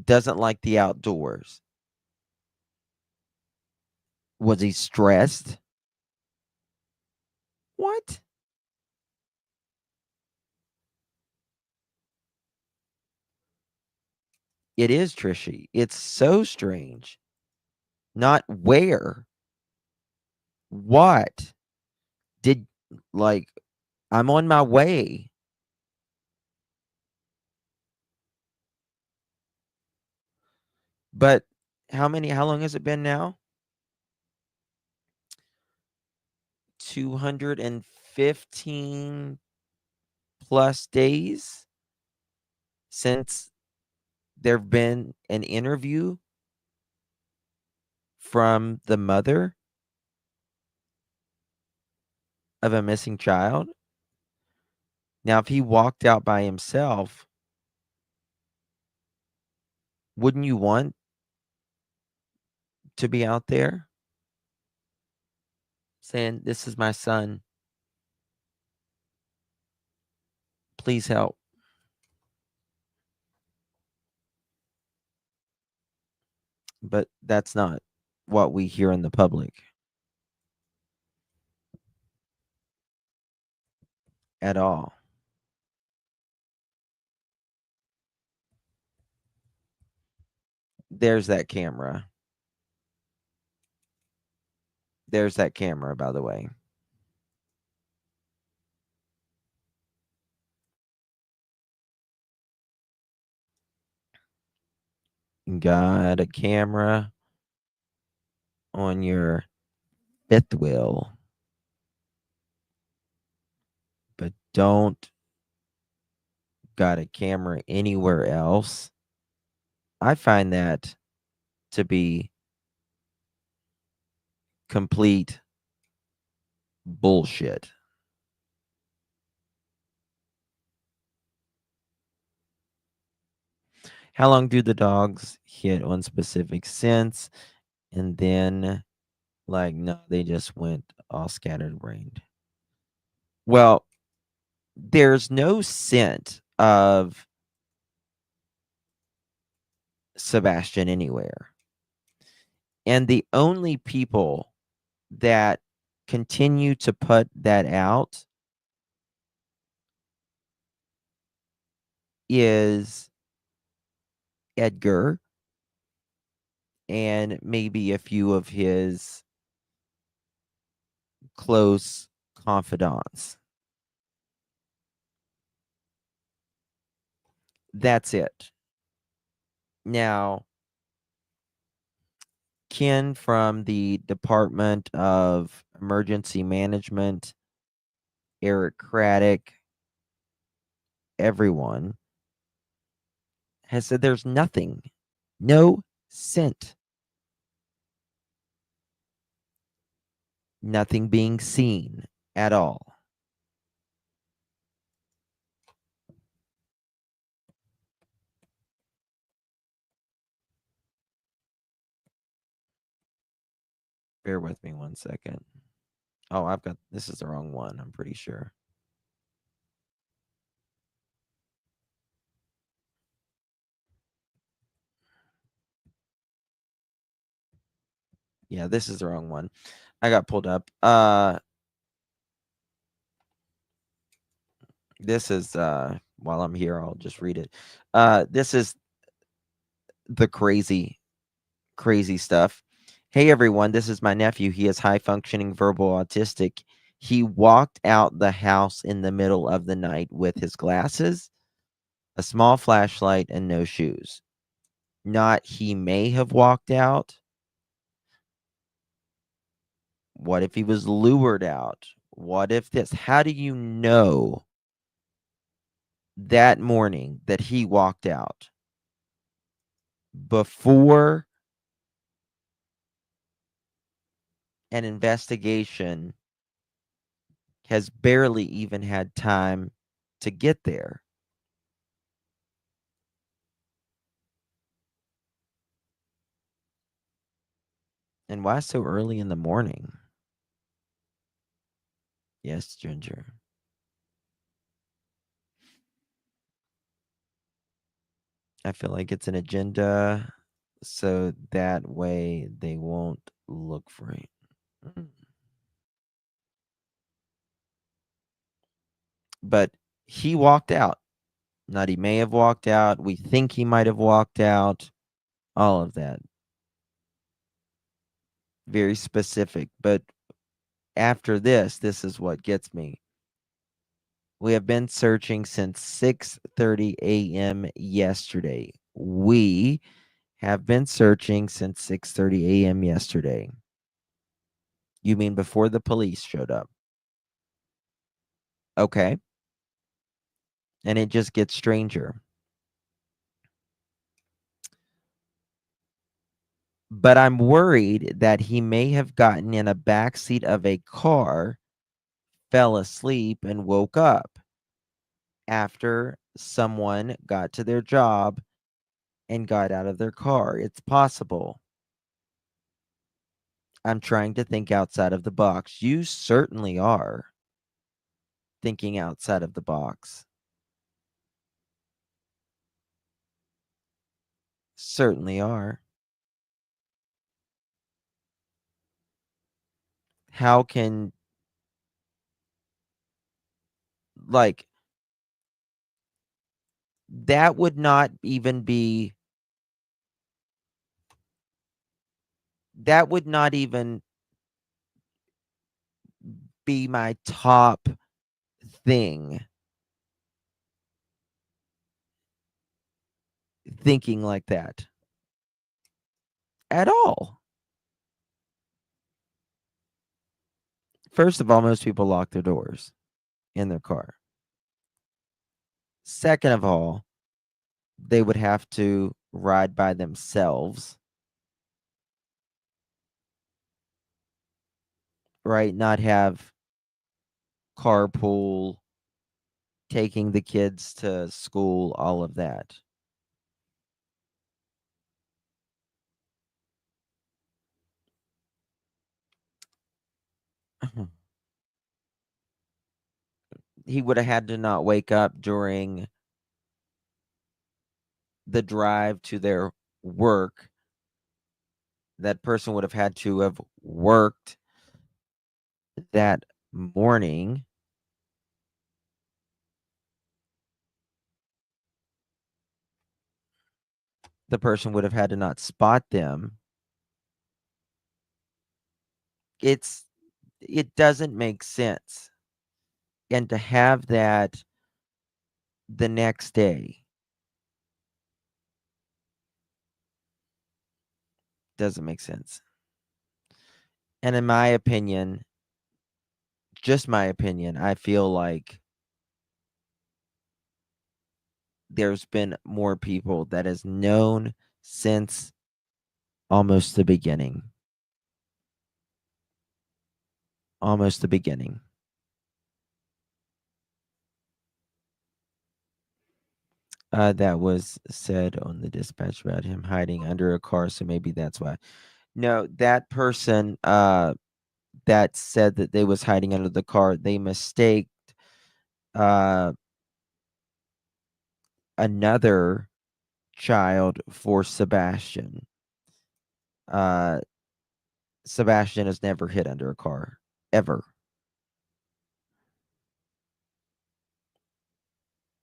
doesn't like the outdoors. Was he stressed? What? It is, Trishy. It's so strange. Not where. What? Did, like, I'm on my way. But how long has it been now? 215 plus days since there've been an interview from the mother of a missing child. Now, if he walked out by himself, wouldn't you want to be out there saying, this is my son, please help? But that's not what we hear in the public at all. There's that camera. There's that camera, by the way. Got a camera on your fifth wheel, but don't got a camera anywhere else. I find that to be complete bullshit. How long do the dogs hit on specific scents? And then, like, no, they just went all scattered brained. Well, there's no scent of Sebastian anywhere. And the only people that continue to put that out is Edgar and maybe a few of his close confidants. That's it. Now, Ken from the Department of Emergency Management, Eric Craddock, everyone has said there's nothing, no scent, nothing being seen at all. Bear with me 1 second. Oh, this is the wrong one, I'm pretty sure. Yeah, this is the wrong one. I got pulled up. This is while I'm here, I'll just read it. This is the crazy stuff. Hey everyone, this is my nephew. He is high functioning verbal autistic. He walked out the house in the middle of the night with his glasses, a small flashlight, and no shoes. Not he may have walked out. What if he was lured out? What if this? How do you know that morning that he walked out before an investigation has barely even had time to get there? And why so early in the morning? Yes, Ginger. I feel like it's an agenda so that way they won't look for it. But he walked out. Not he may have walked out. We think he might have walked out. All of that. Very specific. But after this is what gets me. We have been searching since 6:30 a.m. yesterday. We have been searching since 6:30 a.m. yesterday. You mean before the police showed up? Okay. And it just gets stranger. But I'm worried that he may have gotten in a backseat of a car, fell asleep, and woke up after someone got to their job and got out of their car. It's possible. I'm trying to think outside of the box. You certainly are thinking outside of the box. Certainly are. How can, like, that would not even be, that would not even be my top thing. Thinking like that at all. First of all, most people lock their doors in their car. Second of all, they would have to ride by themselves, right? Not have carpool, taking the kids to school, all of that. He would have had to not wake up during the drive to their work. That person would have had to have worked that morning. The person would have had to not spot them. It doesn't make sense. And to have that the next day doesn't make sense. And in my opinion, just my opinion, I feel like there's been more people that has known since almost the beginning. Almost the beginning. That was said on the dispatch about him hiding under a car, so maybe that's why. No, that person that said that they was hiding under the car, they mistaked another child for Sebastian. Sebastian has never hid under a car, ever.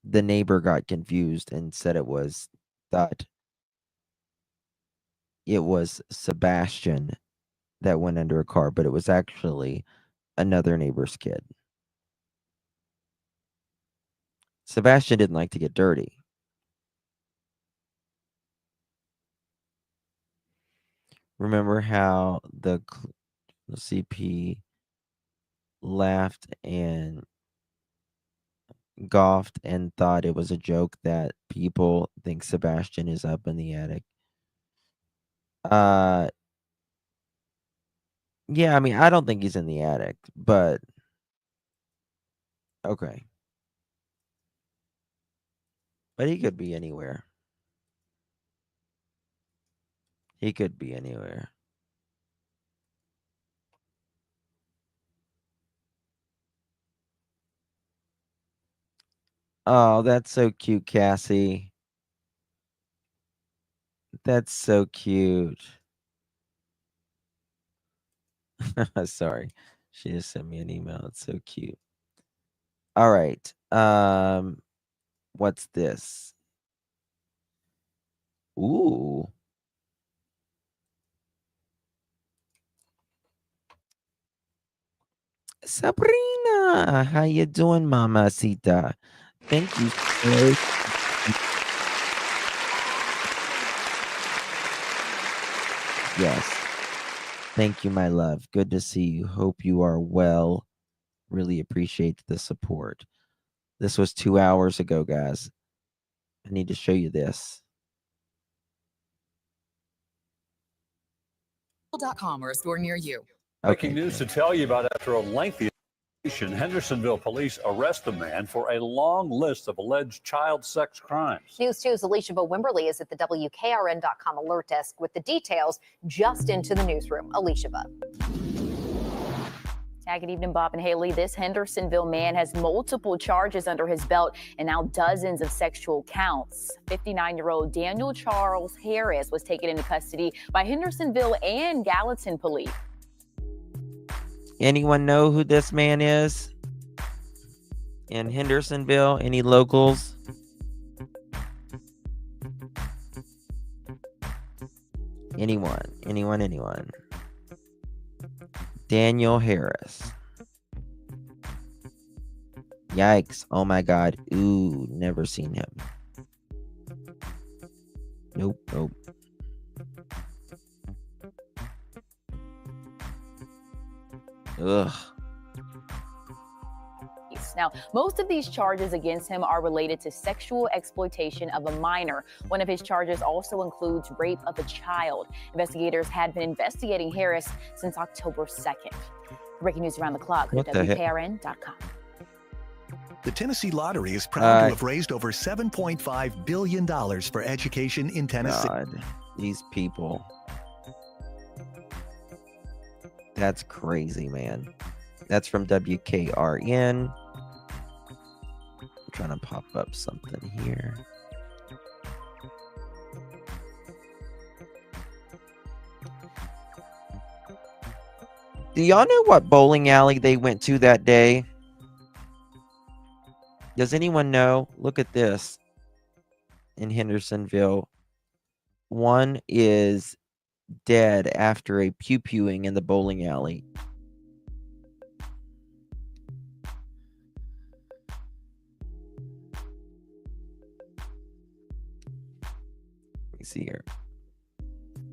The neighbor got confused and thought it was Sebastian that went under a car, but it was actually another neighbor's kid. Sebastian didn't like to get dirty. Remember how the CP laughed and golfed and thought it was a joke that people think Sebastian is up in the attic? Yeah, I mean, I don't think he's in the attic, but okay. But he could be anywhere. He could be anywhere. Oh, that's so cute, Cassie. That's so cute. Sorry. She just sent me an email. It's so cute. All right. What's this? Ooh. Sabrina, how you doing, mamacita? Thank you so. Yes. Thank you, my love. Good to see you. Hope you are well. Really appreciate the support. This was 2 hours ago, guys. I need to show you this. .com or a store near you. Breaking news to tell you about after a lengthy investigation, Hendersonville police arrest a man for a long list of alleged child sex crimes. News 2's Alicia Wimberly is at the WKRN.com alert desk with the details just into the newsroom. Alicia. Good evening, Bob and Haley. This Hendersonville man has multiple charges under his belt and now dozens of sexual counts. 59-year-old Daniel Charles Harris was taken into custody by Hendersonville and Gallatin police. Anyone know who this man is in Hendersonville? Any locals? Anyone? Daniel Harris. Yikes. Oh my God. Ooh, never seen him. Nope. He's arrest. Now, most of these charges against him are related to sexual exploitation of a minor. One of his charges also includes rape of a child. Investigators had been investigating Harris since October 2nd. Breaking news around the clock at WKRN.com. The Tennessee Lottery is proud to have raised over $7.5 billion for education in Tennessee. God, these people. That's crazy, man. That's from WKRN. I'm trying to pop up something here. Do y'all know what bowling alley they went to that day? Does anyone know? Look at this. In Hendersonville, one is dead after a pew-pewing in the bowling alley. Let me see here.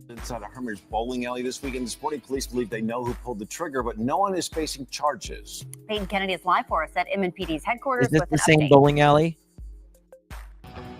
Inside a Hermitage bowling alley this weekend, the sporting police believe they know who pulled the trigger, but no one is facing charges. Peyton Kennedy is live for us at MNPD's headquarters. Is this with the an same update. bowling alley?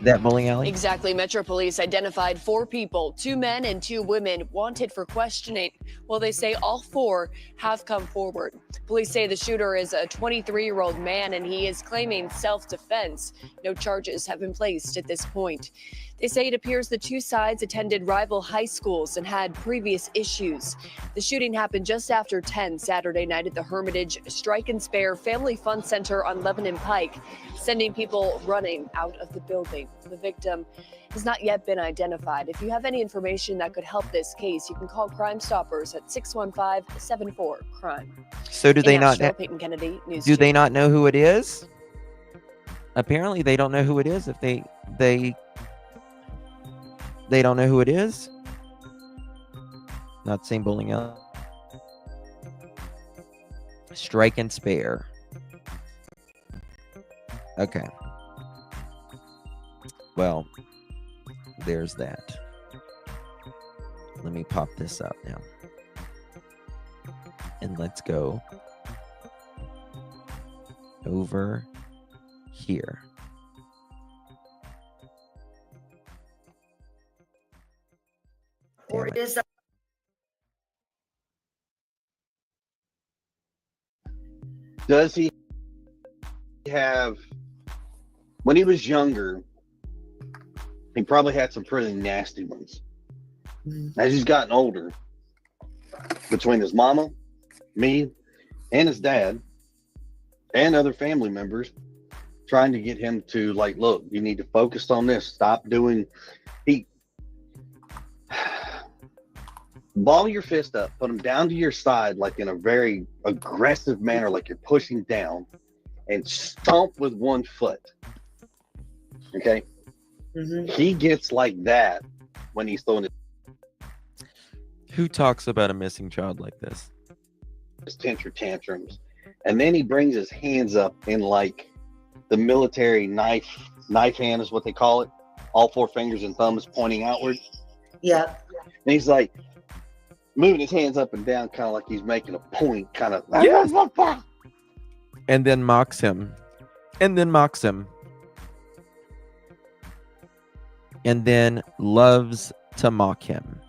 That bowling alley? Exactly. Metro Police identified 4 people, 2 men and 2 women, wanted for questioning. Well, they say all 4 have come forward. Police say the shooter is a 23-year-old man and he is claiming self-defense. No charges have been placed at this point. They say it appears the 2 sides attended rival high schools and had previous issues. The shooting happened just after 10 Saturday night at the Hermitage Strike and Spare Family Fun Center on Lebanon Pike, sending people running out of the building. The victim has not yet been identified. If you have any information that could help this case, you can call Crime Stoppers at 615-74-CRIME. So do they not? Peyton Kennedy, News Do 2. they not know who it is? Apparently, they don't know who it is. If they don't know who it is. Not same bowling alley. Strike and Spare. Okay. Well, there's that. Let me pop this up now. And let's go over here. Or is that Does he have, when he was younger, he probably had some pretty nasty ones. As he's gotten older, between his mama, me, and his dad, and other family members, trying to get him to, like, look, you need to focus on this. Stop doing, ball your fist up, put them down to your side, like in a very aggressive manner, like you're pushing down, and stomp with one foot. Okay? He gets like that when he's throwing Who talks about a missing child like this? his tantrums. And then he brings his hands up in like the military knife hand is what they call it. All 4 fingers and thumbs pointing outward. Yeah. And he's like moving his hands up and down, kind of like he's making a point, kind of. Yes. And then mocks him. And then mocks him. And then loves to mock him.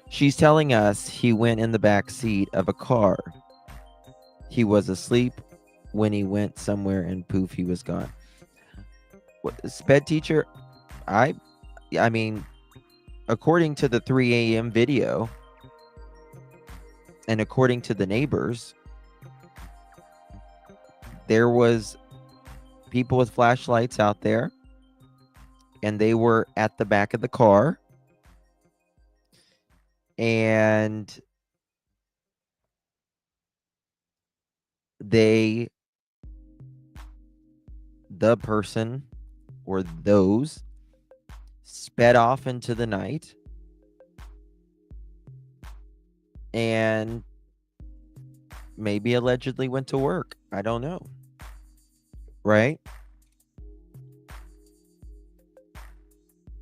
She's telling us he went in the back seat of a car. He was asleep when he went somewhere and poof, he was gone. What, sped teacher, I mean, according to the 3 a.m. video and according to the neighbors, there was people with flashlights out there and they were at the back of the car. And the person or those sped off into the night and maybe allegedly went to work. I don't know. Right?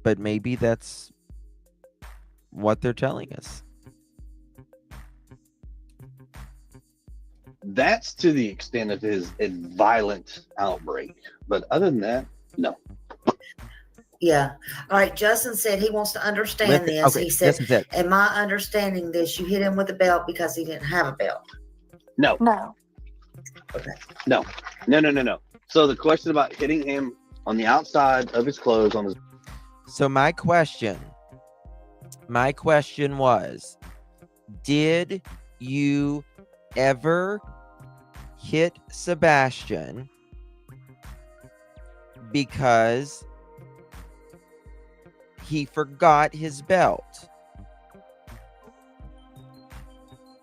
But maybe that's what they're telling us. That's to the extent of his violent outbreak. But other than that, no. Yeah. All right. Justin said he wants to understand this. Okay, He said, this is it. am I understanding this? You hit him with a belt because he didn't have a belt. No. No. Okay. No. So the question about hitting him on the outside of his clothes on his. So my question was, did you ever hit Sebastian because he forgot his belt?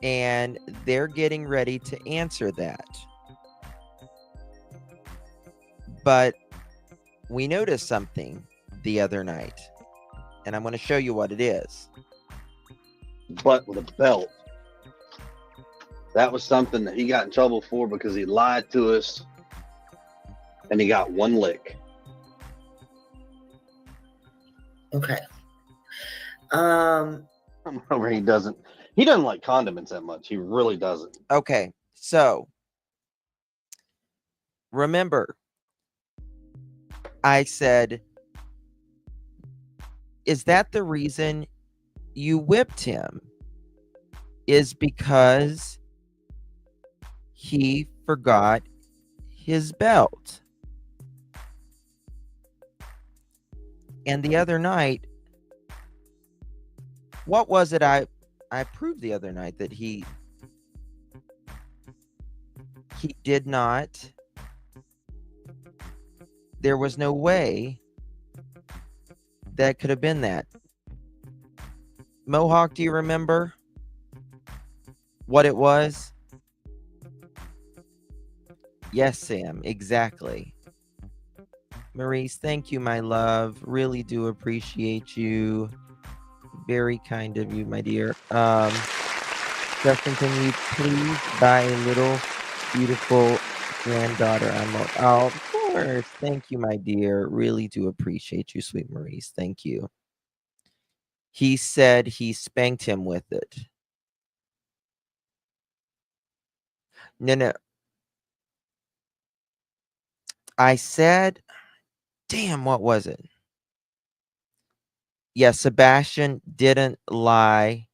And they're getting ready to answer that. But we noticed something the other night, and I'm going to show you what it is. But with a belt. That was something that he got in trouble for because he lied to us, and he got one lick. Okay. Remember, he doesn't like condiments that much. He really doesn't. Okay, so remember, I said, is that the reason you whipped him? Is because he forgot his belt. And the other night, what was it I proved the other night that he did not, there was no way that could have been that. Mohawk, do you remember what it was? Yes, Sam, exactly. Maurice, thank you, my love. Really do appreciate you. Very kind of you, my dear. Justin, can you please buy a little beautiful granddaughter? Oh, of course. Thank you, my dear. Really do appreciate you, sweet Maurice. Thank you. He said he spanked him with it. No. I said, damn, what was it? Yeah, Sebastian didn't lie.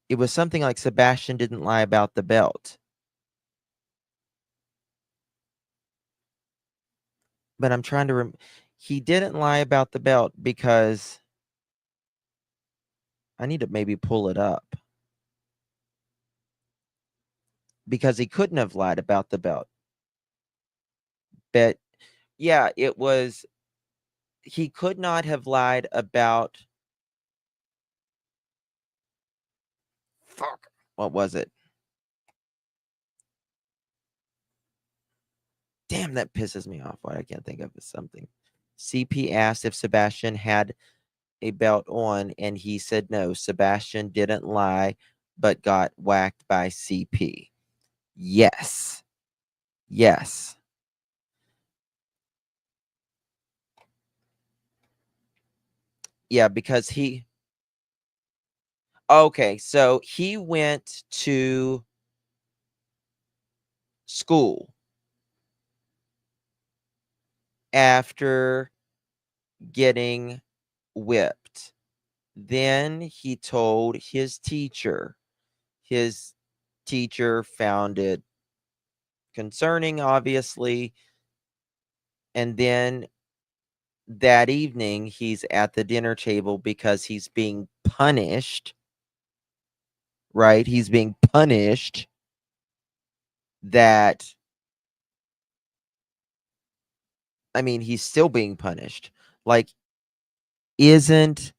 It was something like Sebastian didn't lie about the belt. But I'm trying to remember. He didn't lie about the belt because I need to maybe pull it up. Because he couldn't have lied about the belt. But yeah, it was, he could not have lied about, fuck, what was it? Damn, that pisses me off. What I can't think of is something. CP asked if Sebastian had a belt on, and he said no. Sebastian didn't lie, but got whacked by CP. Yes. Yes. Yeah, because he... Okay, so he went to school after getting whipped. Then he told his teacher. His teacher found it concerning, obviously. And then that evening, he's at the dinner table because he's being punished. Right? He's being punished that... I mean, he's still being punished. Like, isn't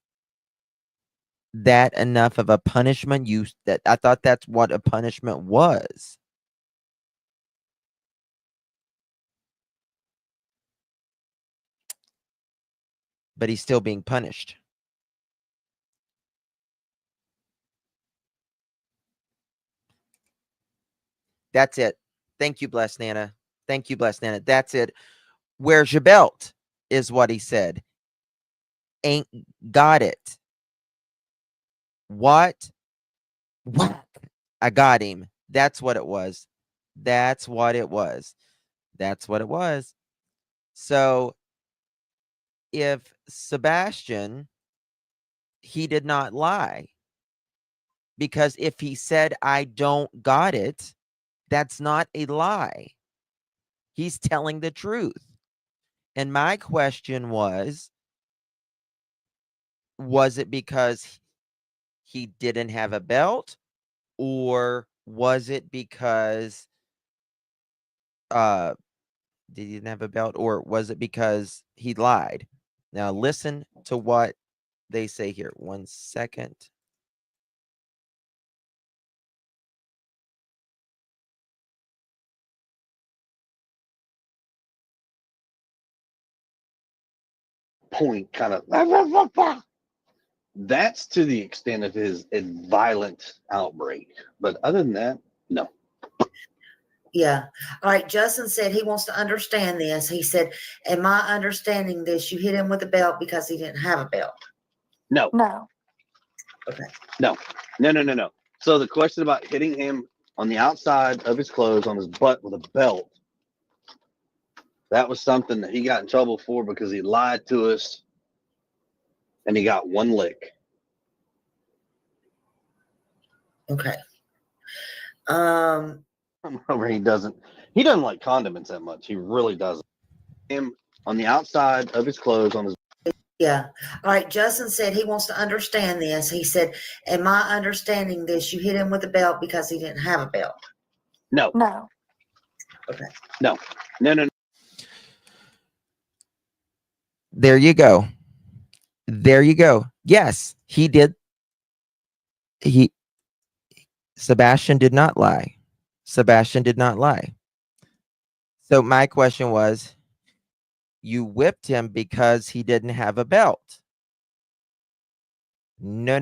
that enough of a punishment? I thought that's what a punishment was. But he's still being punished. That's it. Thank you, Blessed Nana. Thank you, Blessed Nana. That's it. Where's your belt? Is what he said. Ain't got it. What? Whack. I got him. That's what it was. That's what it was. That's what it was. So if Sebastian, he did not lie, because if he said, I don't got it, that's not a lie. He's telling the truth. And my question was it because he didn't have a belt, or was it because he didn't have a belt, or was it because he lied? Now listen to what they say here. 1 second. Point kind of that's to the extent of his violent outbreak. But other than that, no. Yeah. All right. Justin said he wants to understand this. He said, am I understanding this? You hit him with a belt because he didn't have a belt. No. No. Okay. No. No. So the question about hitting him on the outside of his clothes on his butt with a belt, that was something that he got in trouble for because he lied to us and he got one lick. Okay. He doesn't like condiments that much. He really doesn't. Him on the outside of his clothes on his. Yeah. All right. Justin said he wants to understand this. He said, am I understanding this? You hit him with a belt because he didn't have a belt. No. No. Okay. No. There you go. There you go. Yes, he did. Sebastian did not lie. Sebastian did not lie. So my question was, you whipped him because he didn't have a belt. No.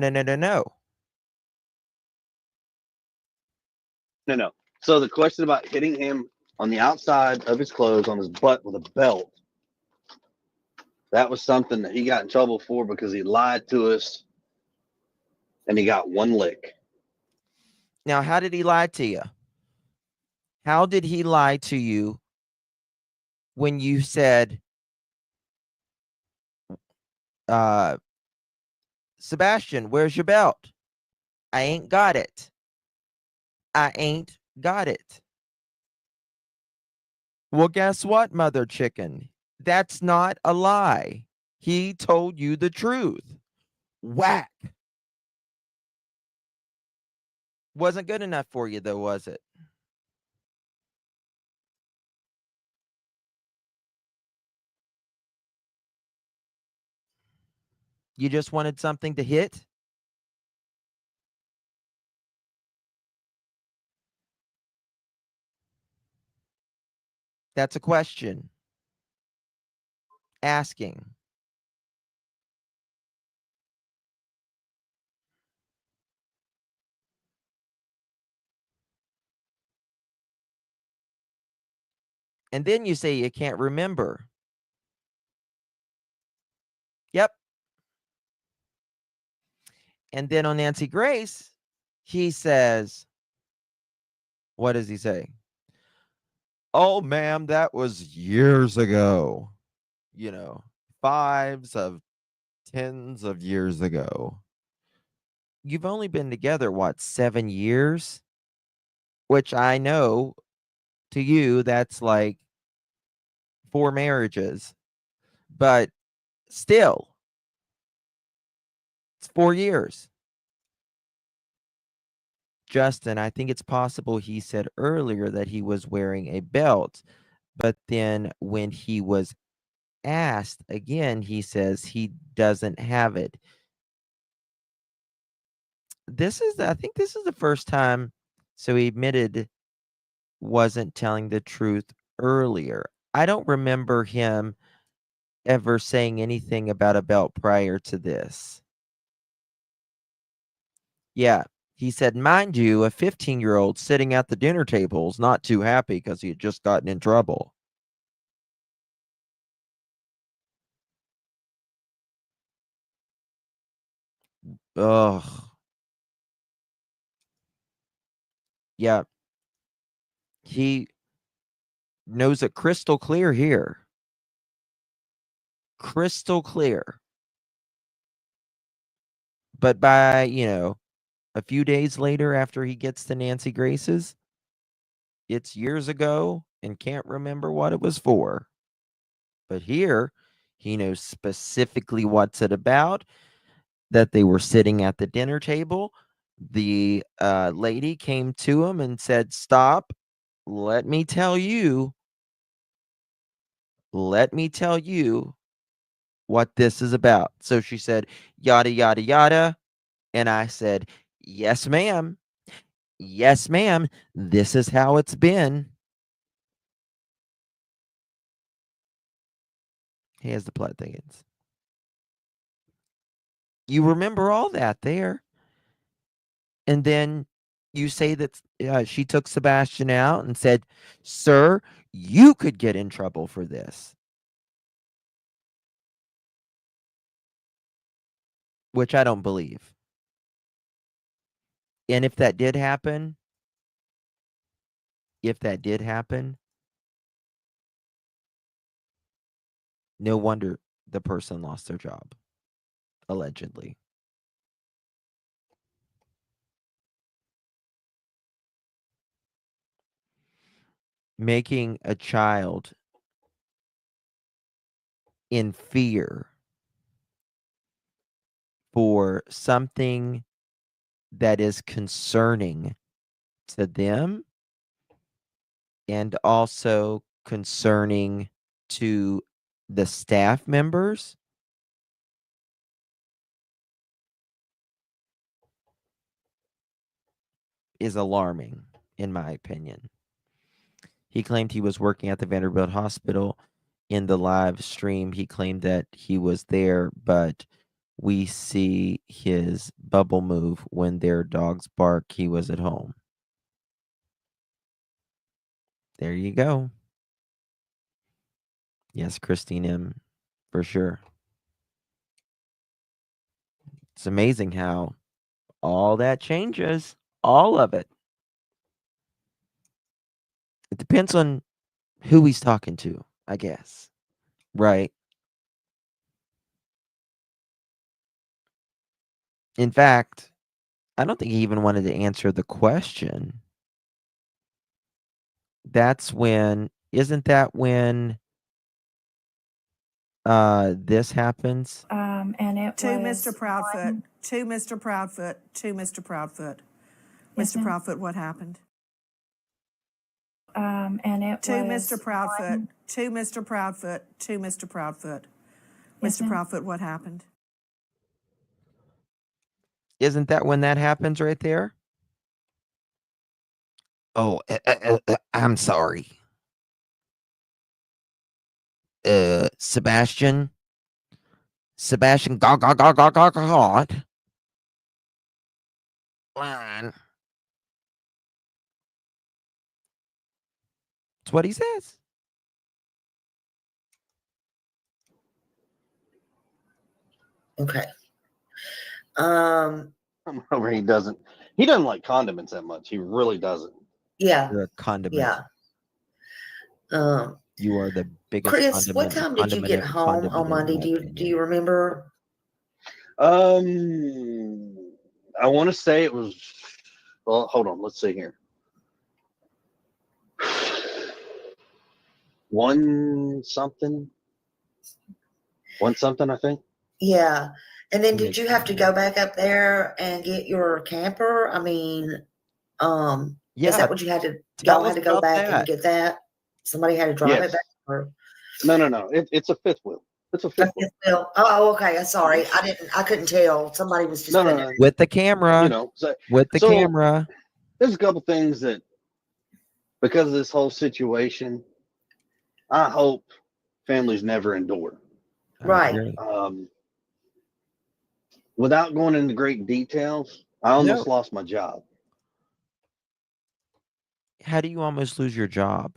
No. So the question about hitting him on the outside of his clothes on his butt with a belt, that was something that he got in trouble for because he lied to us and he got one lick. Now, how did he lie to you? How did he lie to you when you said, Sebastian, where's your belt? I ain't got it. I ain't got it. Well, guess what, Mother Chicken? That's not a lie. He told you the truth. Whack. Wasn't good enough for you, though, was it? You just wanted something to hit? That's a question. Asking. And then you say you can't remember. Yep. And then on Nancy Grace, he says, what does he say? Oh, ma'am, that was years ago. You know, 5s of 10s of years ago. You've only been together, what, 7 years? Which I know to you, that's like 4 marriages. But still, it's 4 years. Justin, I think it's possible he said earlier that he was wearing a belt, but then when he was asked again, he says he doesn't have it. I think this is the first time, so he admitted wasn't telling the truth earlier. I don't remember him ever saying anything about a belt prior to this. Yeah, he said, mind you, a 15-year-old sitting at the dinner table is not too happy because he had just gotten in trouble. Ugh. Yeah. He knows it crystal clear here. Crystal clear. But by, a few days later after he gets to Nancy Grace's, it's years ago and can't remember what it was for. But here, he knows specifically what's it about, that they were sitting at the dinner table. The lady came to him and said, "Stop. Let me tell you what this is about." So she said, "Yada, yada, yada." And I said, "Yes, ma'am. Yes, ma'am. This is how it's been." Here's the plot thickens. You remember all that there. And then you say that she took Sebastian out and said, "Sir, you could get in trouble for this." Which I don't believe. And if that did happen, no wonder the person lost their job, allegedly. Making a child in fear for something that is concerning to them and also concerning to the staff members is alarming, in my opinion. He claimed he was working at the Vanderbilt Hospital. In the live stream, he claimed that he was there, but we see his bubble move when their dogs bark. He was at home. There you go. Yes, Christine M., for sure. It's amazing how all that changes. All of it. It depends on who he's talking to, I guess. Right? In fact, I don't think he even wanted to answer the question. Isn't that when this happens? And it To was Mr. Proudfoot. To Mr. Proudfoot. To Mr. Proudfoot. Yes, Mr. ma'am. Proudfoot, what happened? And it To was Mr. Proudfoot. one- To Mr. Proudfoot. To Mr. Proudfoot. Yes, Mr. ma'am. Proudfoot, what happened? Isn't that when that happens right there? Oh, I'm sorry. Sebastian, God. Line. That's what he says. Okay. Over he doesn't like condiments that much. He really doesn't. Yeah. You're a condiment. Yeah. You are the biggest Chris, what condiment. time did you get home on Monday? Do you remember? I want to say it was. Well, hold on. Let's see here. One something, I think. Yeah. And then did you have to go back up there and get your camper? I mean, is Yeah. that what you had to? Tell Y'all us had to go about back that. and get that? Somebody had to drive Yes. it back? Or? No. It's a fifth wheel. It's a fifth wheel. Oh, okay. I'm sorry. I couldn't tell. Somebody was just putting it. With the camera. With the camera. There's a couple things that, because of this whole situation, I hope families never endure. Right. Without going into great details, I almost lost my job. How do you almost lose your job?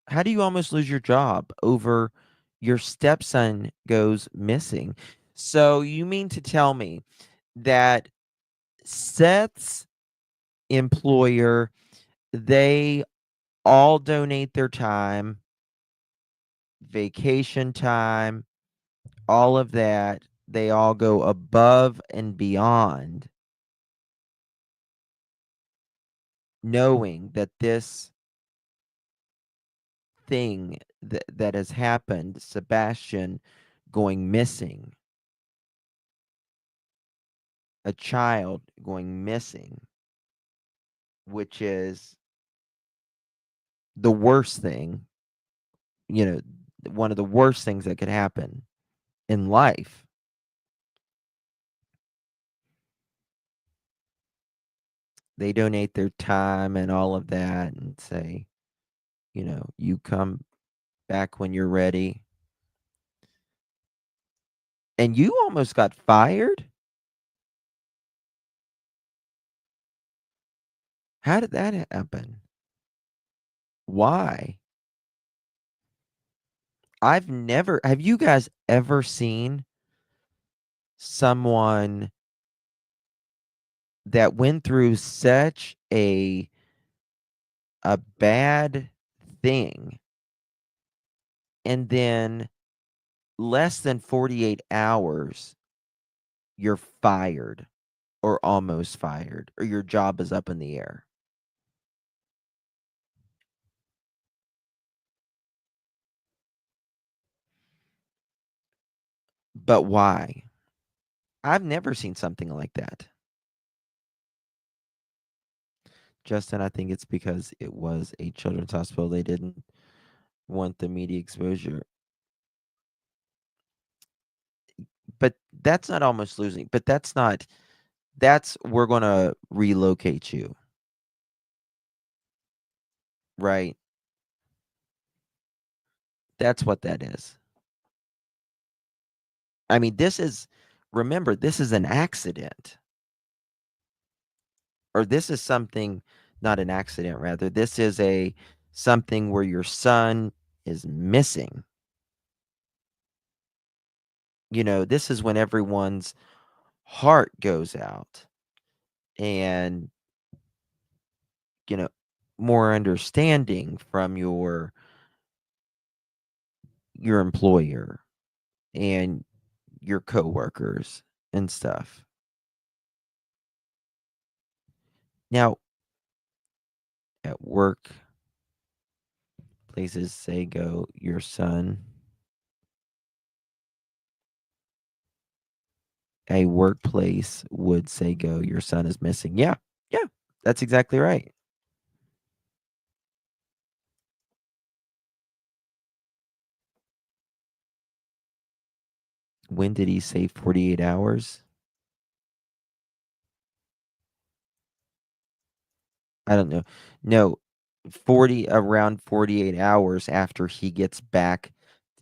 How do you almost lose your job over your stepson goes missing? So you mean to tell me that Seth's employer, they all donate their time, vacation time, all of that. They all go above and beyond, knowing that this thing that has happened, Sebastian going missing, a child going missing, which is the worst thing, one of the worst things that could happen in life. They donate their time and all of that and say, you come back when you're ready. And you almost got fired? How did that happen? Why? Have you guys ever seen someone that went through such a bad thing and then less than 48 hours you're fired or almost fired or your job is up in the air? But why? I've never seen something like that. Justin, I think it's because it was a children's hospital. They didn't want the media exposure. But that's not almost losing. But we're going to relocate you. Right? That's what that is. I mean, remember, this is an accident. Or this is something, not an accident, rather. This is something where your son is missing. This is when everyone's heart goes out and, more understanding from your employer and your coworkers and stuff. Now, at work, places say go, your son. A workplace would say go, your son is missing. Yeah, that's exactly right. When did he say 48 hours? I don't know. No, around 48 hours after he gets back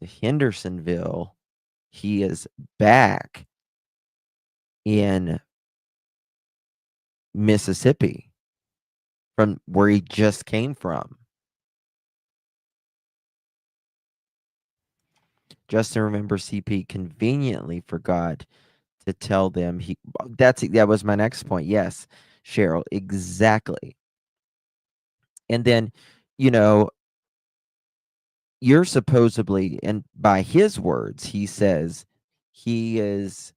to Hendersonville, he is back in Mississippi from where he just came from. Justin, remember, CP conveniently forgot to tell them that was my next point. Yes, Cheryl, exactly. And then, you're supposedly, and by his words, he says he is,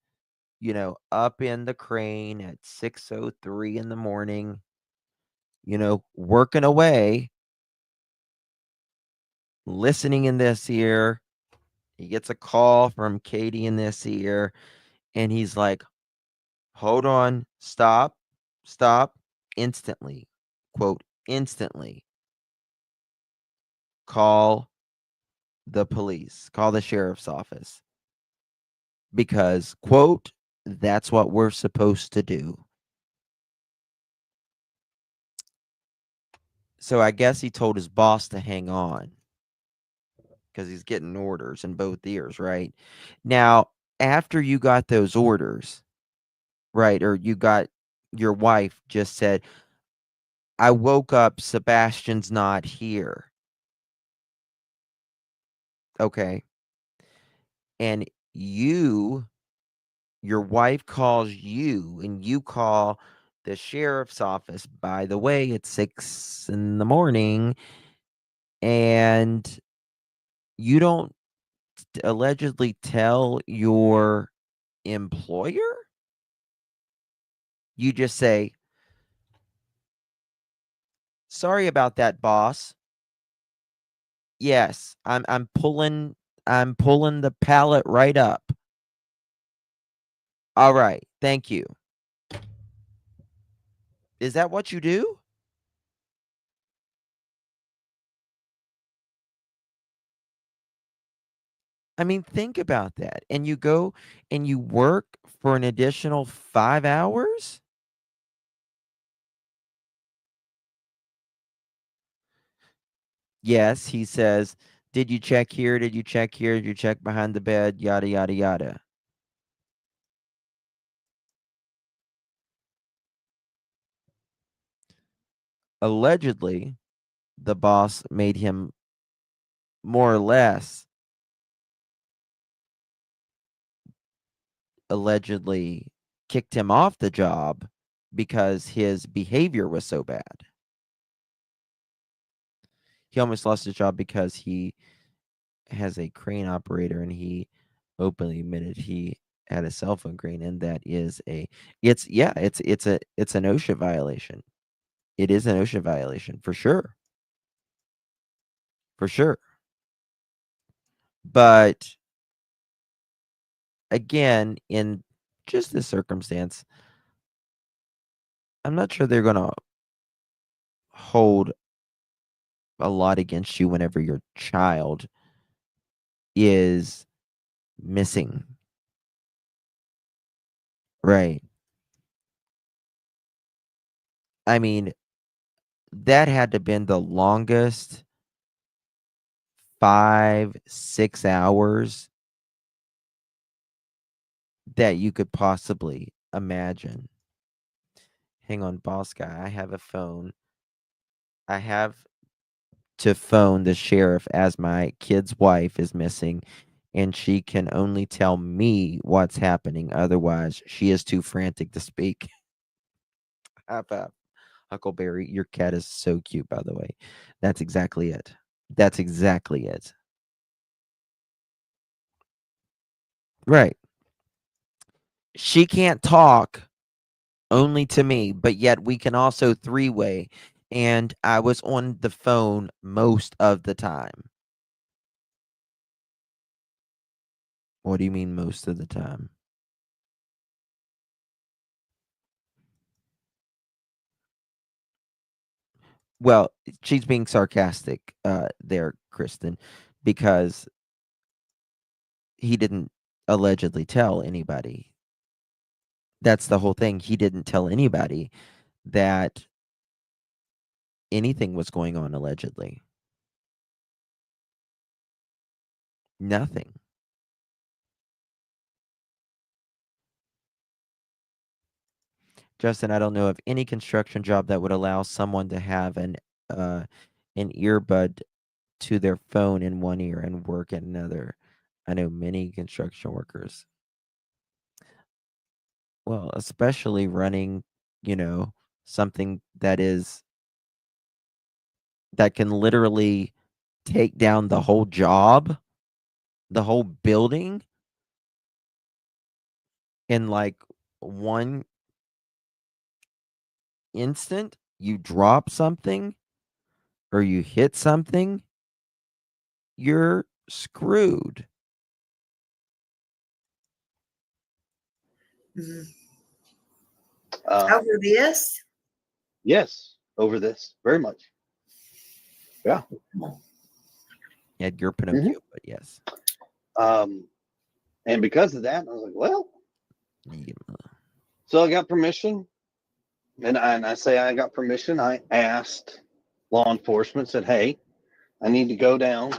up in the crane at 6:03 in the morning, working away, listening in this ear. He gets a call from Katie in this ear, and he's like, hold on, stop, instantly, quote, instantly. Call the police, call the sheriff's office. Because, quote, that's what we're supposed to do. So I guess he told his boss to hang on because he's getting orders in both ears, right? Now, after you got those orders, right, or you got your wife just said, I woke up, Sebastian's not here. Okay. And your wife calls you and you call the sheriff's office. By the way, it's 6 in the morning, and you don't allegedly tell your employer. You just say, "Sorry about that, boss. Yes, I'm pulling the pallet right up. All right, thank you." Is that what you do? I mean, think about that. And you go and you work for an additional 5 hours? Yes, he says, "Did you check here? Did you check here? Did you check behind the bed? Yada, yada, yada." Allegedly, the boss made him more or less allegedly kicked him off the job because his behavior was so bad. He almost lost his job because he has a crane operator, and he openly admitted he had a cell phone crane, and that is it's an OSHA violation. It is an OSHA violation for sure. For sure. But again, in just this circumstance, I'm not sure they're going to hold a lot against you whenever your child is missing. Right. I mean, that had to have been the longest 5, 6 hours that you could possibly imagine. Hang on, boss guy. I have a phone. I have to phone the sheriff as my kid's wife is missing, and she can only tell me what's happening. Otherwise, she is too frantic to speak. Have a Huckleberry. Your cat is so cute, by the way. That's exactly it. That's exactly it. Right. She can't talk, only to me, but yet we can also three-way, and I was on the phone most of the time. What do you mean most of the time? Well, she's being sarcastic there, Kristen, because he didn't allegedly tell anybody. That's the whole thing. He didn't tell anybody that anything was going on allegedly. Nothing. Justin, I don't know of any construction job that would allow someone to have an earbud to their phone in one ear and work in another. I know many construction workers. Well, especially running, something that can literally take down the whole job, the whole building in like one instant. You drop something or you hit something, you're screwed. Over this? Yes, over this, very much. Yeah. Yeah, you're Pinocchio, but yes. And because of that, I was like, well, so I got permission. And I say I got permission. I asked law enforcement, said, hey, I need to go down,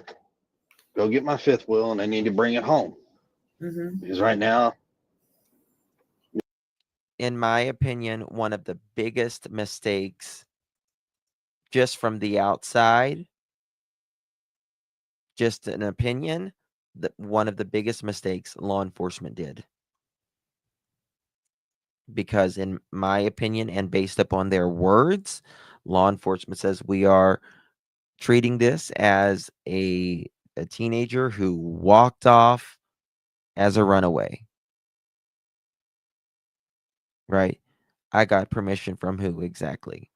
go get my fifth wheel, and I need to bring it home. Because right now, in my opinion, one of the biggest mistakes, just from the outside, just an opinion, that one of the biggest mistakes law enforcement did. because in my opinion and based upon their words, law enforcement says we are treating this as a teenager who walked off as a runaway. Right? I got permission from who exactly?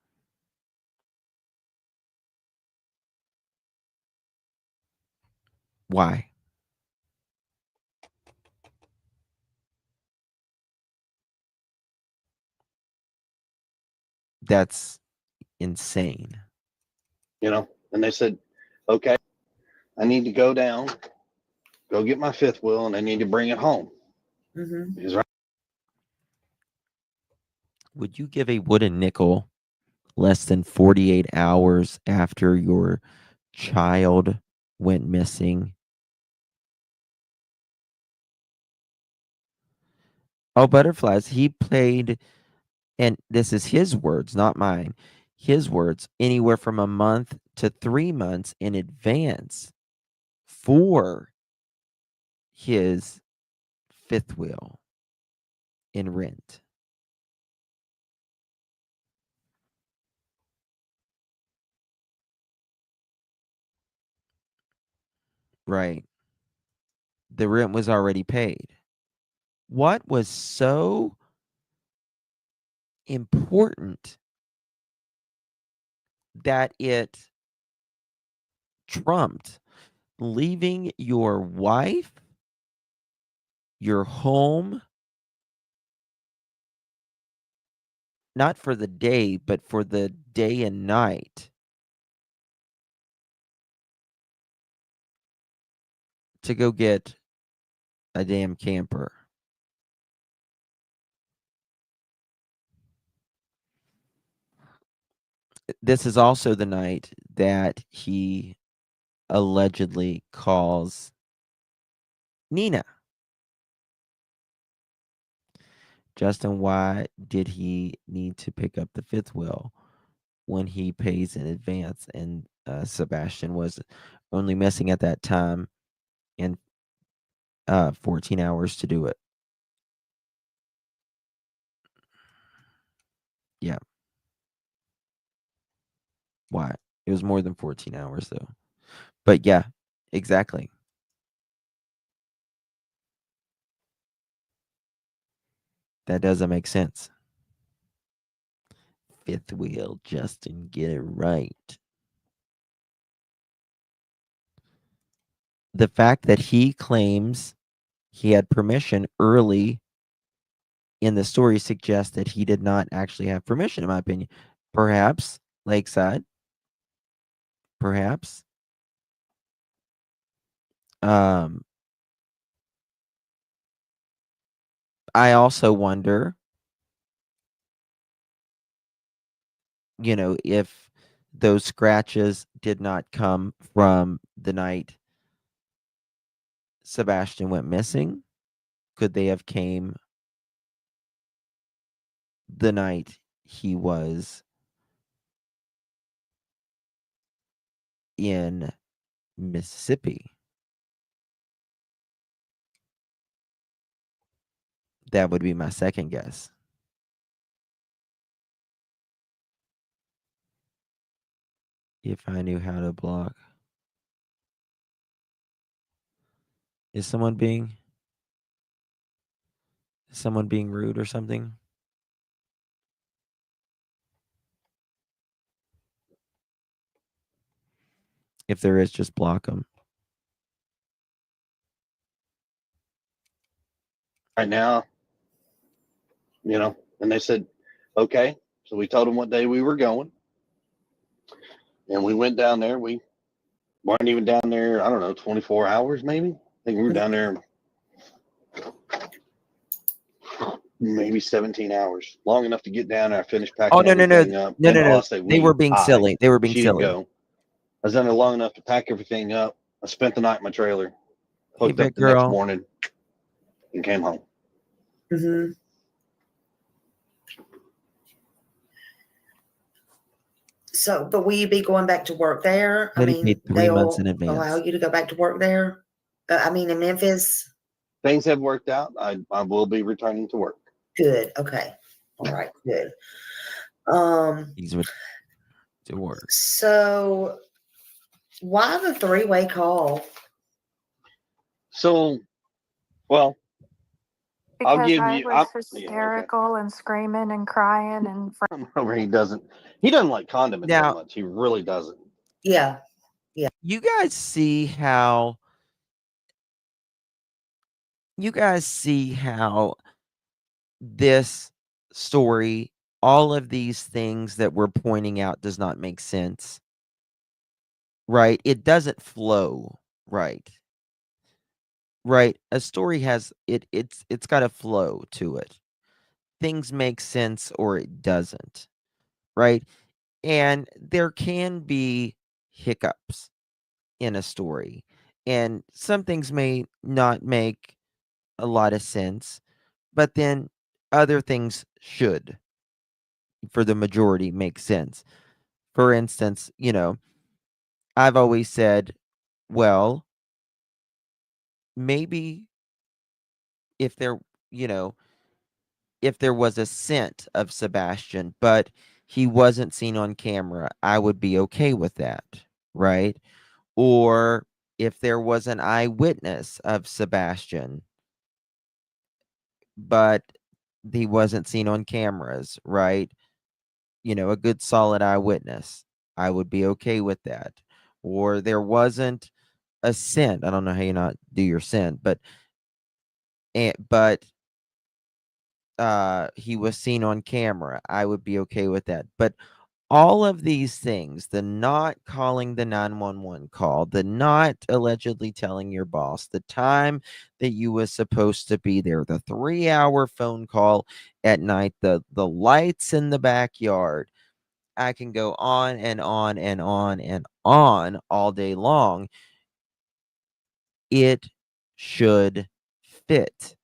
Why? That's insane. You know, and they said, okay, I need to go down, go get my fifth wheel, and I need to bring it home. Because right Would you give a wooden nickel less than 48 hours after your child went missing? Oh, butterflies. He played, and this is his words, not mine. His words, anywhere from a month to 3 months in advance for his fifth wheel in rent. Right. The rent was already paid. What was so important that it trumped leaving your wife, your home, not for the day, but for the day and night, to go get a damn camper? This is also the night that he allegedly calls Nina. Justin, why did he need to pick up the fifth wheel when he pays in advance? And Sebastian was only missing at that time and 14 hours to do it. Yeah. Why? It was more than 14 hours, though. But yeah, exactly. That doesn't make sense. Fifth wheel, Justin, get it right. The fact that he claims he had permission early in the story suggests that he did not actually have permission, in my opinion. Perhaps Lakeside. Perhaps. I also wonder, if those scratches did not come from the night Sebastian went missing, could they have came the night he was in Mississippi? That would be my second guess. If I knew how to block. Is someone being rude or something? If there is, just block them. right now, and they said, okay. So we told them what day we were going. And we went down there. We weren't even down there, I don't know, 24 hours maybe. I think we were down there maybe 17 hours, long enough to get down there. I finished packing everything up. No. Say, They were being silly. They were being she silly. didn't go. I was down there long enough to pack everything up. I spent the night in my trailer, hooked Hey, up the girl. next morning, and came home. Mm-hmm. So, but will you be going back to work there? I mean, paid 3 months in advance. allow you to go back to work there? In Memphis? Things have worked out. I will be returning to work. Good. Okay. All right, good. These would work. So why the three-way call? So, well, I'll Because give I you. was Yeah, okay. hysterical and screaming and crying and Over he doesn't like condiments that Now, much. He really doesn't. Yeah. Yeah. You guys see how this story, all of these things that we're pointing out does not make sense, right? It doesn't flow right. Right? A story has it's got a flow to it. Things make sense or it doesn't, right? And there can be hiccups in a story, and some things may not make a lot of sense, but then other things should, for the majority, make sense. For instance, I've always said, well, maybe if there, you know, if there was a scent of Sebastian, but he wasn't seen on camera, I would be okay with that, right? Or if there was an eyewitness of Sebastian, but he wasn't seen on cameras, right? A good solid eyewitness, I would be okay with that. Or there wasn't a scent. I don't know how you not do your scent, but he was seen on camera, I would be okay with that. But all of these things, the not calling the 911 call, the not allegedly telling your boss, the time that you was supposed to be there, the 3-hour phone call at night, the lights in the backyard, I can go on and on and on and on all day long. It should fit.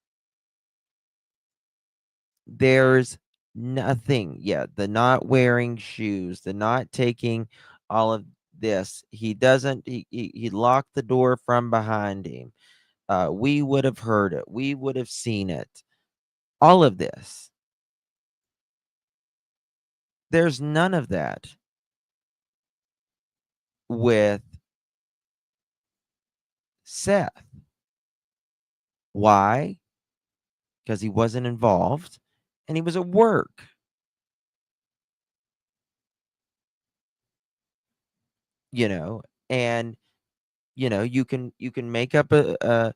There's nothing. Yeah, the not wearing shoes, the not taking all of this. He doesn't, he locked the door from behind him. We would have heard it. We would have seen it. All of this. There's none of that with Seth. Why? Because he wasn't involved and he was at work. And you can make up a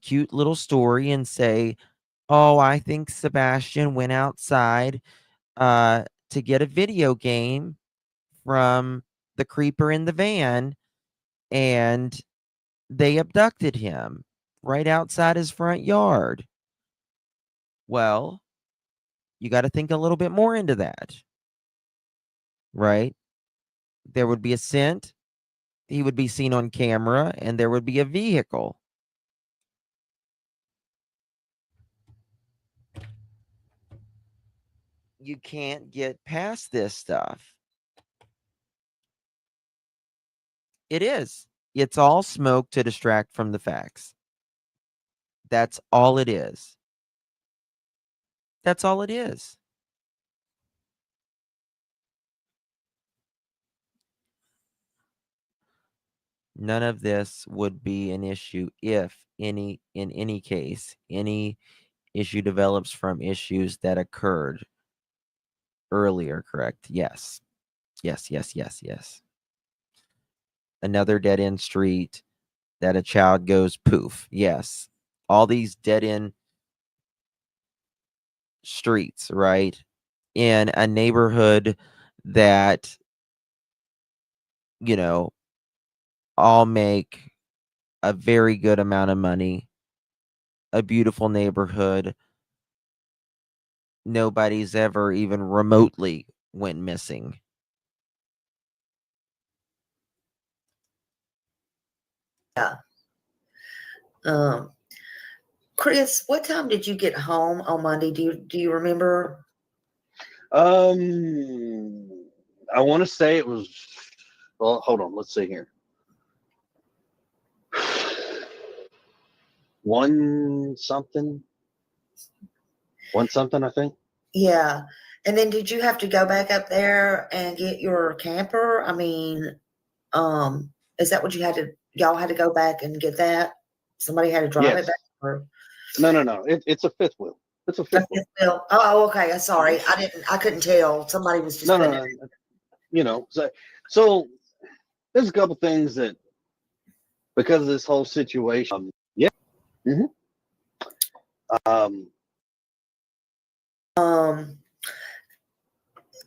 cute little story and say, oh, I think Sebastian went outside to get a video game from the creeper in the van, and they abducted him right outside his front yard. Well, you got to think a little bit more into that, right? There would be a scent, he would be seen on camera, and there would be a vehicle. You can't get past this stuff. It is. It's all smoke to distract from the facts. That's all it is. That's all it is. None of this would be an issue if in any case, any issue develops from issues that occurred earlier, correct? Yes. Yes, yes, yes, yes. Another dead end street that a child goes poof. Yes. All these dead end streets, right? In a neighborhood that, all make a very good amount of money, a beautiful neighborhood. Nobody's ever even remotely went missing. Yeah. Chris, what time did you get home on Monday? Do you remember? I want to say it was. Well, hold on. Let's see here. One something, I think. Yeah. And then did you have to go back up there and get your camper? I mean, is that what y'all had to go back and get that? Somebody had to drive it Yes. back? Or No. It's a fifth wheel. It's a fifth wheel. Oh, okay. Sorry. I couldn't tell. Somebody was just putting it. You know, so there's a couple things that, because of this whole situation, yeah. Mm-hmm.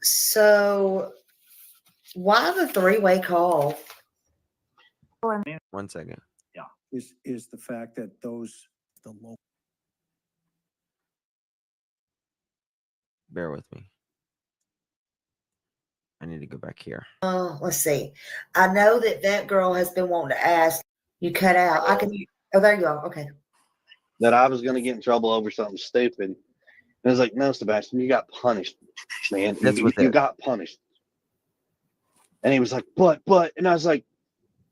So why the three-way call? 1 second. Yeah, is the fact that the local. Bear with me. I need to go back here. Let's see. I know that girl has been wanting to ask. You cut out. Oh, there you go. Okay. That I was going to get in trouble over something stupid. And I was like, no, Sebastian, you got punished, man. You got punished. And he was like, but, and I was like,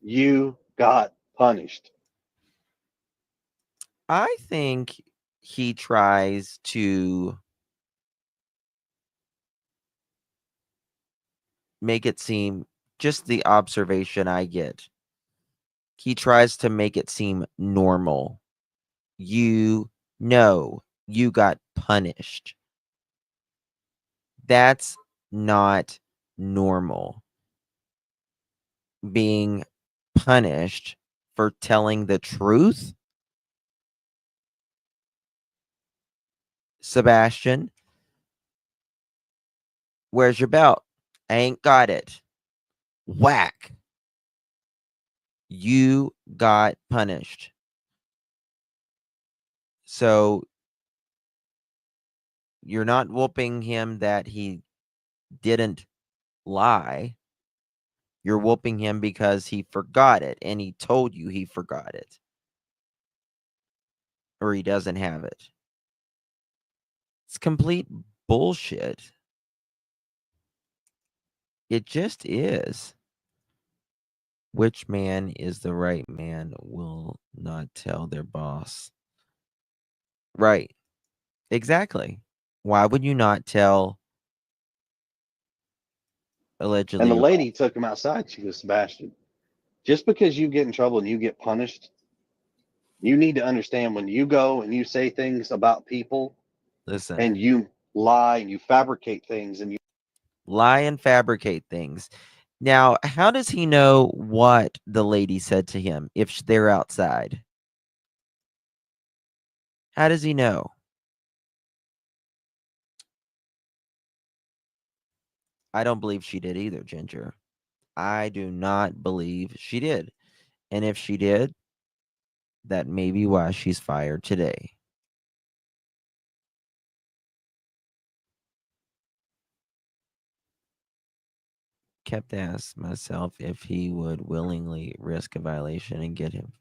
you got punished. I think he tries to make it seem, just the observation I get, he tries to make it seem normal. You know, you got punished. That's not normal. Being punished for telling the truth. Sebastian, where's your belt? I ain't got it. Whack. You got punished. So you're not whooping him that he didn't lie. You're whooping him because he forgot it and he told you he forgot it. Or he doesn't have it. It's complete bullshit. It just is. Which man is the right man will not tell their boss. Right. Exactly. Why would you not tell allegedly? And the lady took him outside. She goes, Sebastian, just because you get in trouble and you get punished, you need to understand when you go and you say things about people, listen, and you lie and you fabricate things and you lie and fabricate things. Now, how does he know what the lady said to him if they're outside? How does he know? I don't believe she did either, Ginger. I do not believe she did. And if she did, that may be why she's fired today. Kept asking myself if he would willingly risk a violation and get him.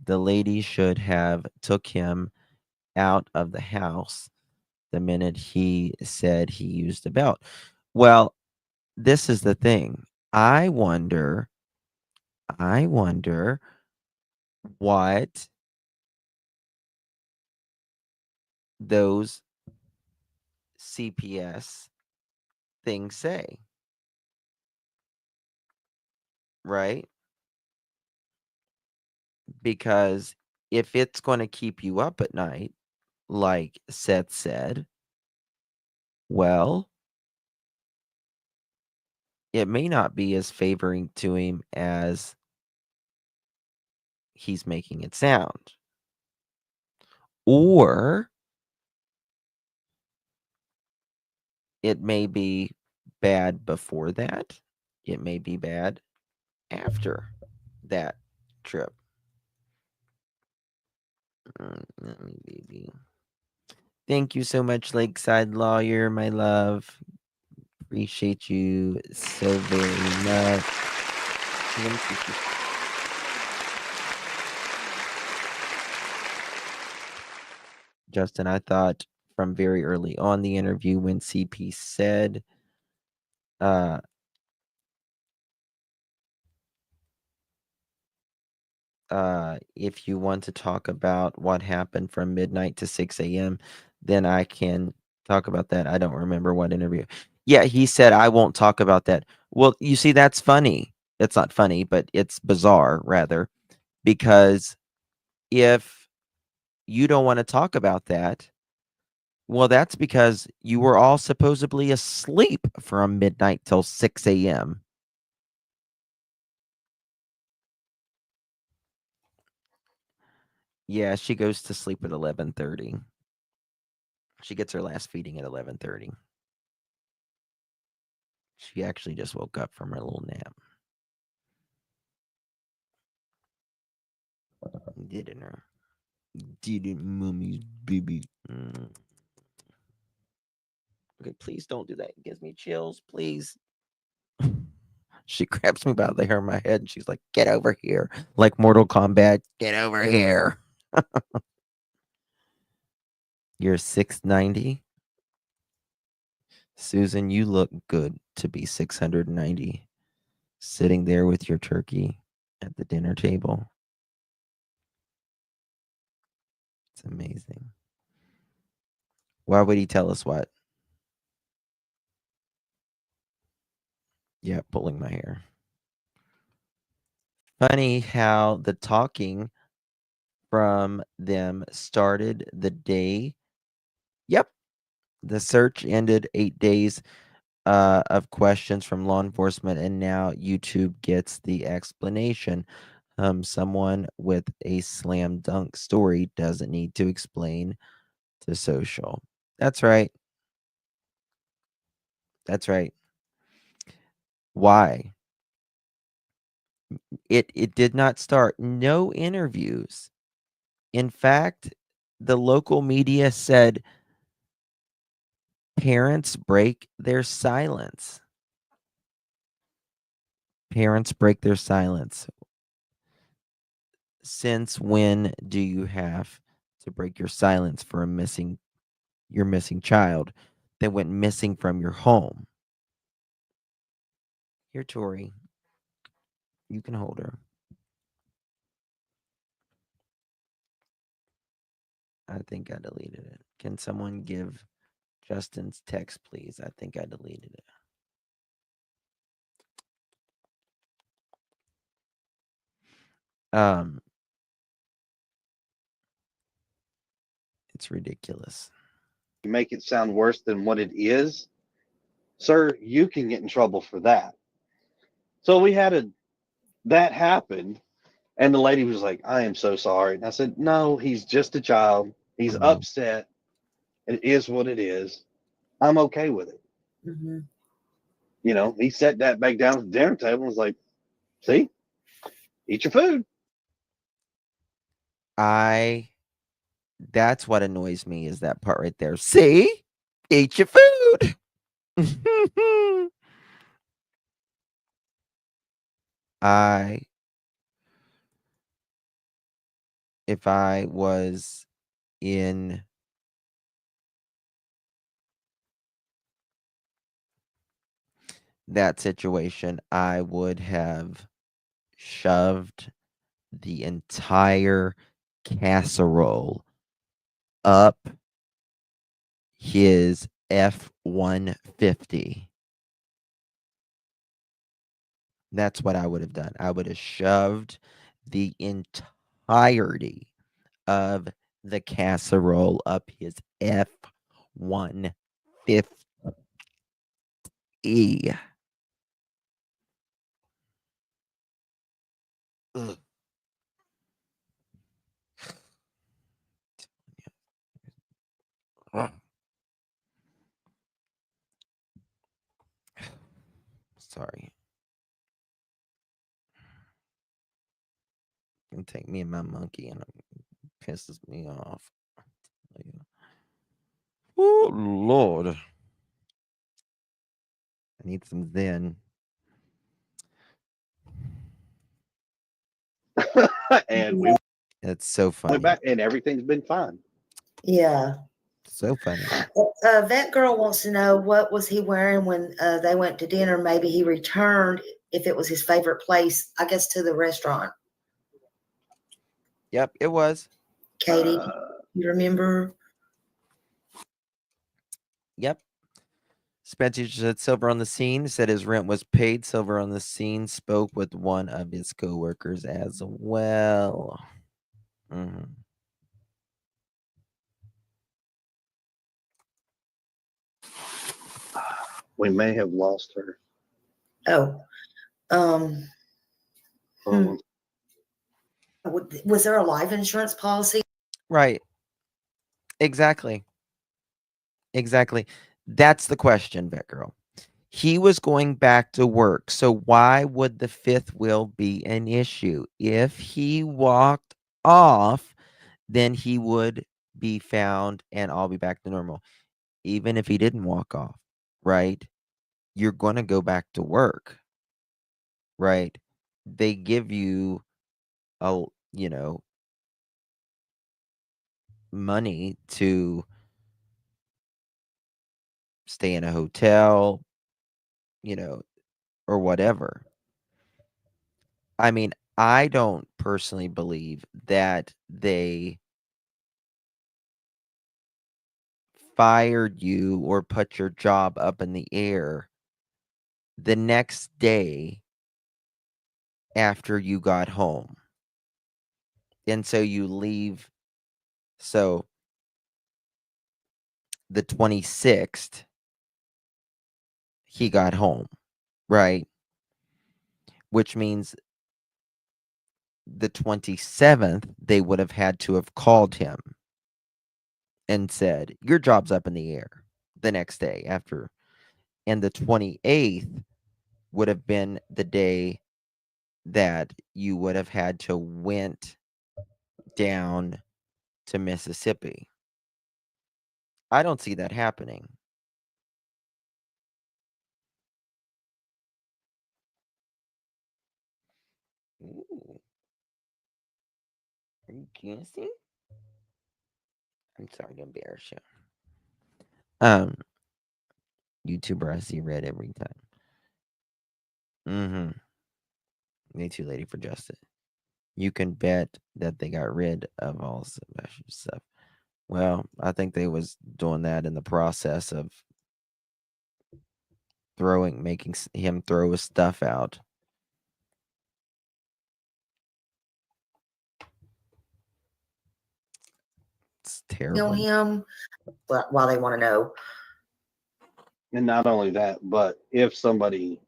The lady should have took him out of the house the minute he said he used a belt. Well, this is the thing. I wonder what those CPS things say. Right? Because if it's going to keep you up at night, like Seth said, well, it may not be as favoring to him as he's making it sound. Or it may be bad before that. It may be bad after that trip. Let me, baby. Thank you so much, Lakeside Lawyer, my love. Appreciate you so very much. Let me see. Justin, I thought from very early on the interview when CP said, if you want to talk about what happened from midnight to 6 a.m., then I can talk about that. I don't remember what interview. Yeah, he said, I won't talk about that. Well, you see, that's funny. It's not funny, but it's bizarre, rather, because if you don't want to talk about that, well, that's because you were all supposedly asleep from midnight till 6 a.m. Yeah, she goes to sleep at 11:30. She gets her last feeding at 11:30. She actually just woke up from her little nap. Didn't her? Didn't mommy's baby. Okay, please don't do that. It gives me chills, please. She grabs me by the hair of my head and she's like, get over here. Like Mortal Kombat, get over here. You're 690. Susan, you look good to be 690. Sitting there with your turkey at the dinner table. It's amazing. Why would he tell us what? Yeah, pulling my hair. Funny how the talking from them started the day. Yep. The search ended 8 days of questions from law enforcement, and now YouTube gets the explanation. Someone with a slam dunk story doesn't need to explain to social. That's right. That's right. Why? It did not start. No interviews. In fact, the local media said parents break their silence. Parents break their silence. Since when do you have to break your silence for your missing child that went missing from your home? Here, Tori. You can hold her. I think I deleted it. Can someone give Justin's text, please? I think I deleted it. It's ridiculous. You make it sound worse than what it is, sir, you can get in trouble for that. So we had that happened, and the lady was like, I am so sorry. And I said, no, he's just a child. He's upset. It is what it is. I'm okay with it. Mm-hmm. You know, he sat that back down at the dinner table and was like, see, eat your food. That's what annoys me, is that part right there. See? Eat your food. If I was in that situation, I would have shoved the entire casserole up his F-150. That's what I would have done. I would have shoved the entirety of the casserole up his F-150. Ugh. Sorry. You take me and my monkey, and it pisses me off. Oh, Lord. I need some Zen. And we It's so funny. went back, and everything's been fine. Yeah. So funny. That girl wants to know, what was he wearing when they went to dinner? Maybe he returned, if it was his favorite place, I guess, to the restaurant. Yep, it was. Katie, you remember? Yep. Spencer said Silver on the scene, said his rent was paid. Silver on the scene spoke with one of his coworkers as well. Mhm. We may have lost her. Oh, was there a life insurance policy? Right. Exactly. Exactly. That's the question, Batgirl. He was going back to work. So why would the fifth wheel be an issue? If he walked off, then he would be found and all be back to normal. Even if he didn't walk off, right? You're going to go back to work, right? They give you money to stay in a hotel, or whatever. I mean, I don't personally believe that they fired you or put your job up in the air the next day after you got home. And so you leave. So the 26th, he got home, right? Which means the 27th, they would have had to have called him and said, your job's up in the air the next day after. And the 28th would have been the day that you would have had to went down to Mississippi. I don't see that happening. Ooh. Are you guessing? I'm sorry to embarrass you. YouTuber I see red every time. Me too, Lady for Justice. You can bet that they got rid of all Sebastian stuff. Well, I think they was doing that in the process of making him throw his stuff out. It's terrible. Him? While they want to know. And not only that, but if somebody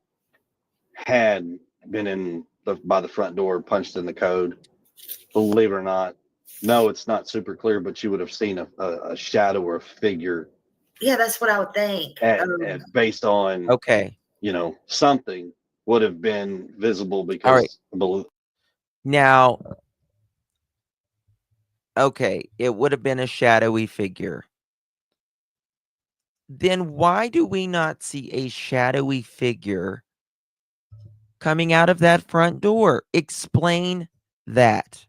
had been by the front door, punched in the code, believe it or not, no, it's not super clear, but you would have seen a shadow or a figure. Yeah, that's what I would think. And based on something would have been visible because Now, okay, it would have been a shadowy figure. Then why do we not see a shadowy figure coming out of that front door? Explain that.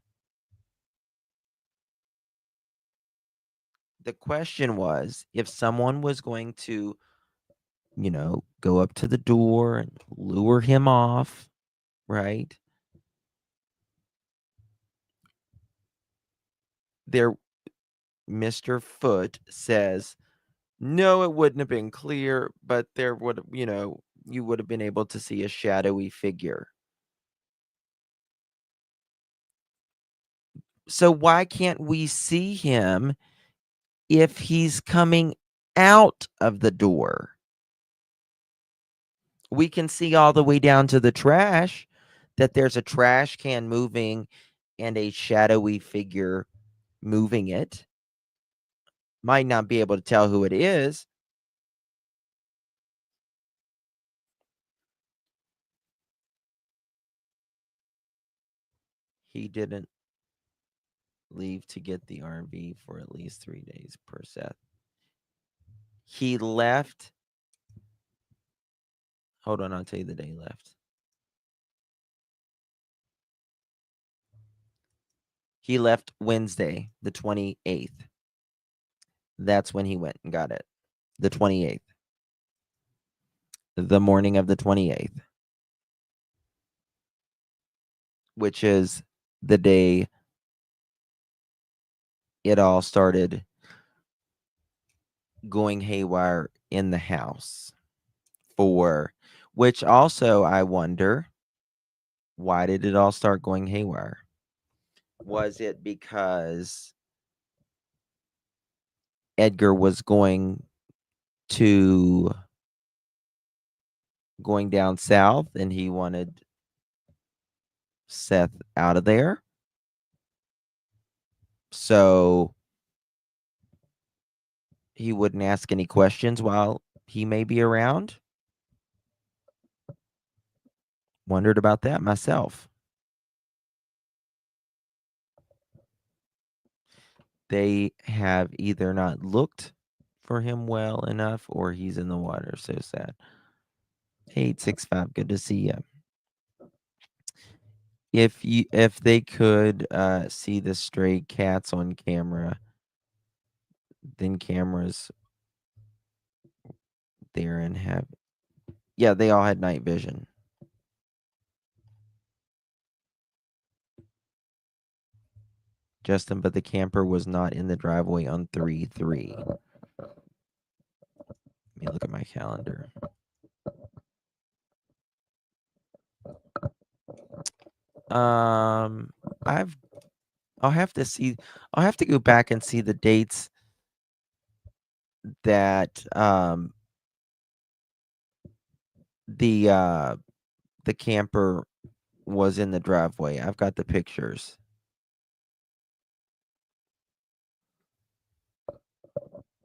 The question was, if someone was going to, go up to the door and lure him off, right? Mr. Foote says, no, it wouldn't have been clear, but there would, you would have been able to see a shadowy figure. So why can't we see him if he's coming out of the door? We can see all the way down to the trash that there's a trash can moving and a shadowy figure moving it. Might not be able to tell who it is. He didn't leave to get the RV for at least 3 days per set. He left. Hold on, I'll tell you the day he left. He left Wednesday, the 28th. That's when he went and got it. The 28th. The morning of the 28th. Which is the day it all started going haywire in the house. Which also I wonder, why did it all start going haywire? Was it because Edgar was going down south and he wanted Seth out of there? So he wouldn't ask any questions while he may be around? Wondered about that myself. They have either not looked for him well enough or he's in the water. So sad. 865, good to see you. If they could see the stray cats on camera, then cameras there and have, yeah, they all had night vision. Justin, but the camper was not in the driveway on 3/3. Let me look at my calendar. I'll have to go back and see the dates that the camper was in the driveway. I've got the pictures.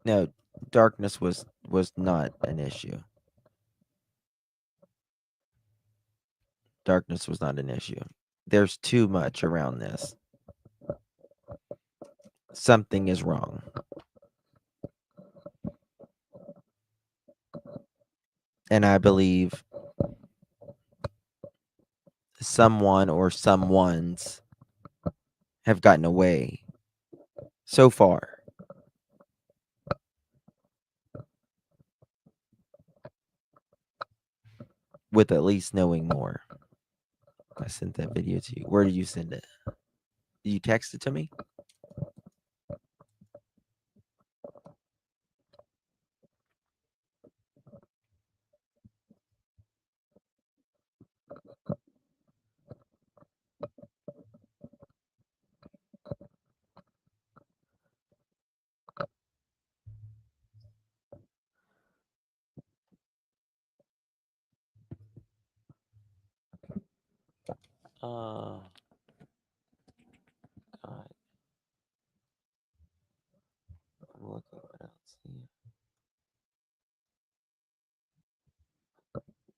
No, darkness was not an issue. Darkness was not an issue. There's too much around this. Something is wrong. And I believe someone or someones have gotten away so far. With at least knowing more. I sent that video to you. Where did you send it? Did you text it to me? God. I'm looking what else here.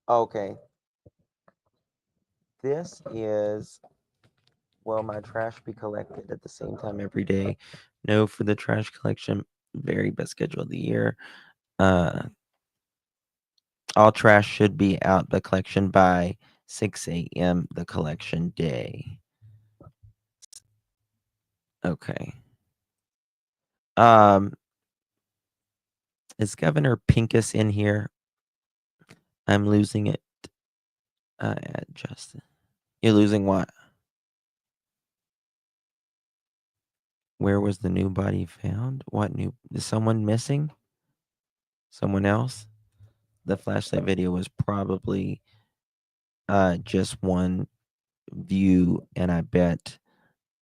Okay. This is, will my trash be collected at the same time every day? No, for the trash collection, very best schedule of the year. All trash should be out the collection by 6 a.m. the collection day. Okay. Is Governor Pincus in here? I'm losing it. Justin. You're losing what? Where was the new body found? What new? Is someone missing? Someone else? The flashlight video was probably just one view, and I bet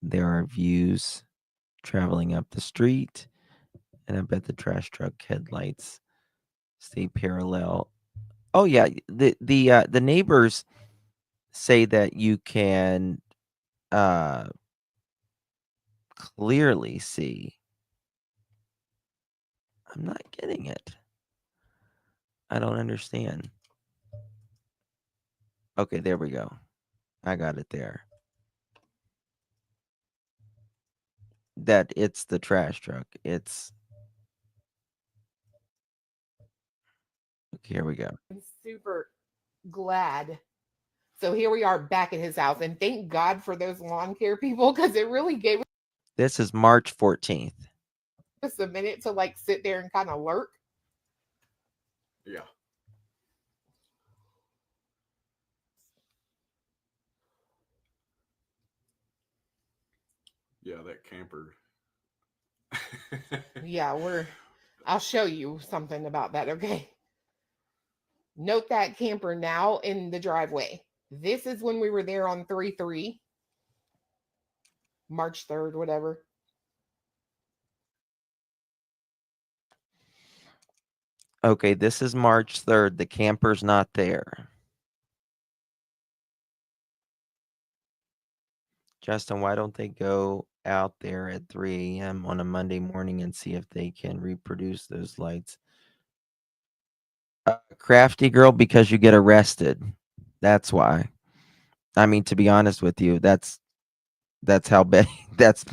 there are views traveling up the street, and I bet the trash truck headlights stay parallel. Oh yeah, the neighbors say that you can clearly see. I'm not getting it. I don't understand. Okay, there we go. I got it there. That it's the trash truck. It's okay, here we go. I'm super glad. So here we are back at his house, and thank God for those lawn care people, because it really gave This is March 14th. us a minute to like sit there and kind of lurk. Yeah. Yeah, that camper Yeah, I'll show you something about that, okay? Note that camper now in the driveway. This is when we were there on 3/3, March 3rd, whatever. Okay, this is March 3rd. The camper's not there. Justin, why don't they go out there at 3 a.m. on a Monday morning and see if they can reproduce those lights? Crafty girl, because you get arrested. That's why. I mean, to be honest with you, that's how Betty that's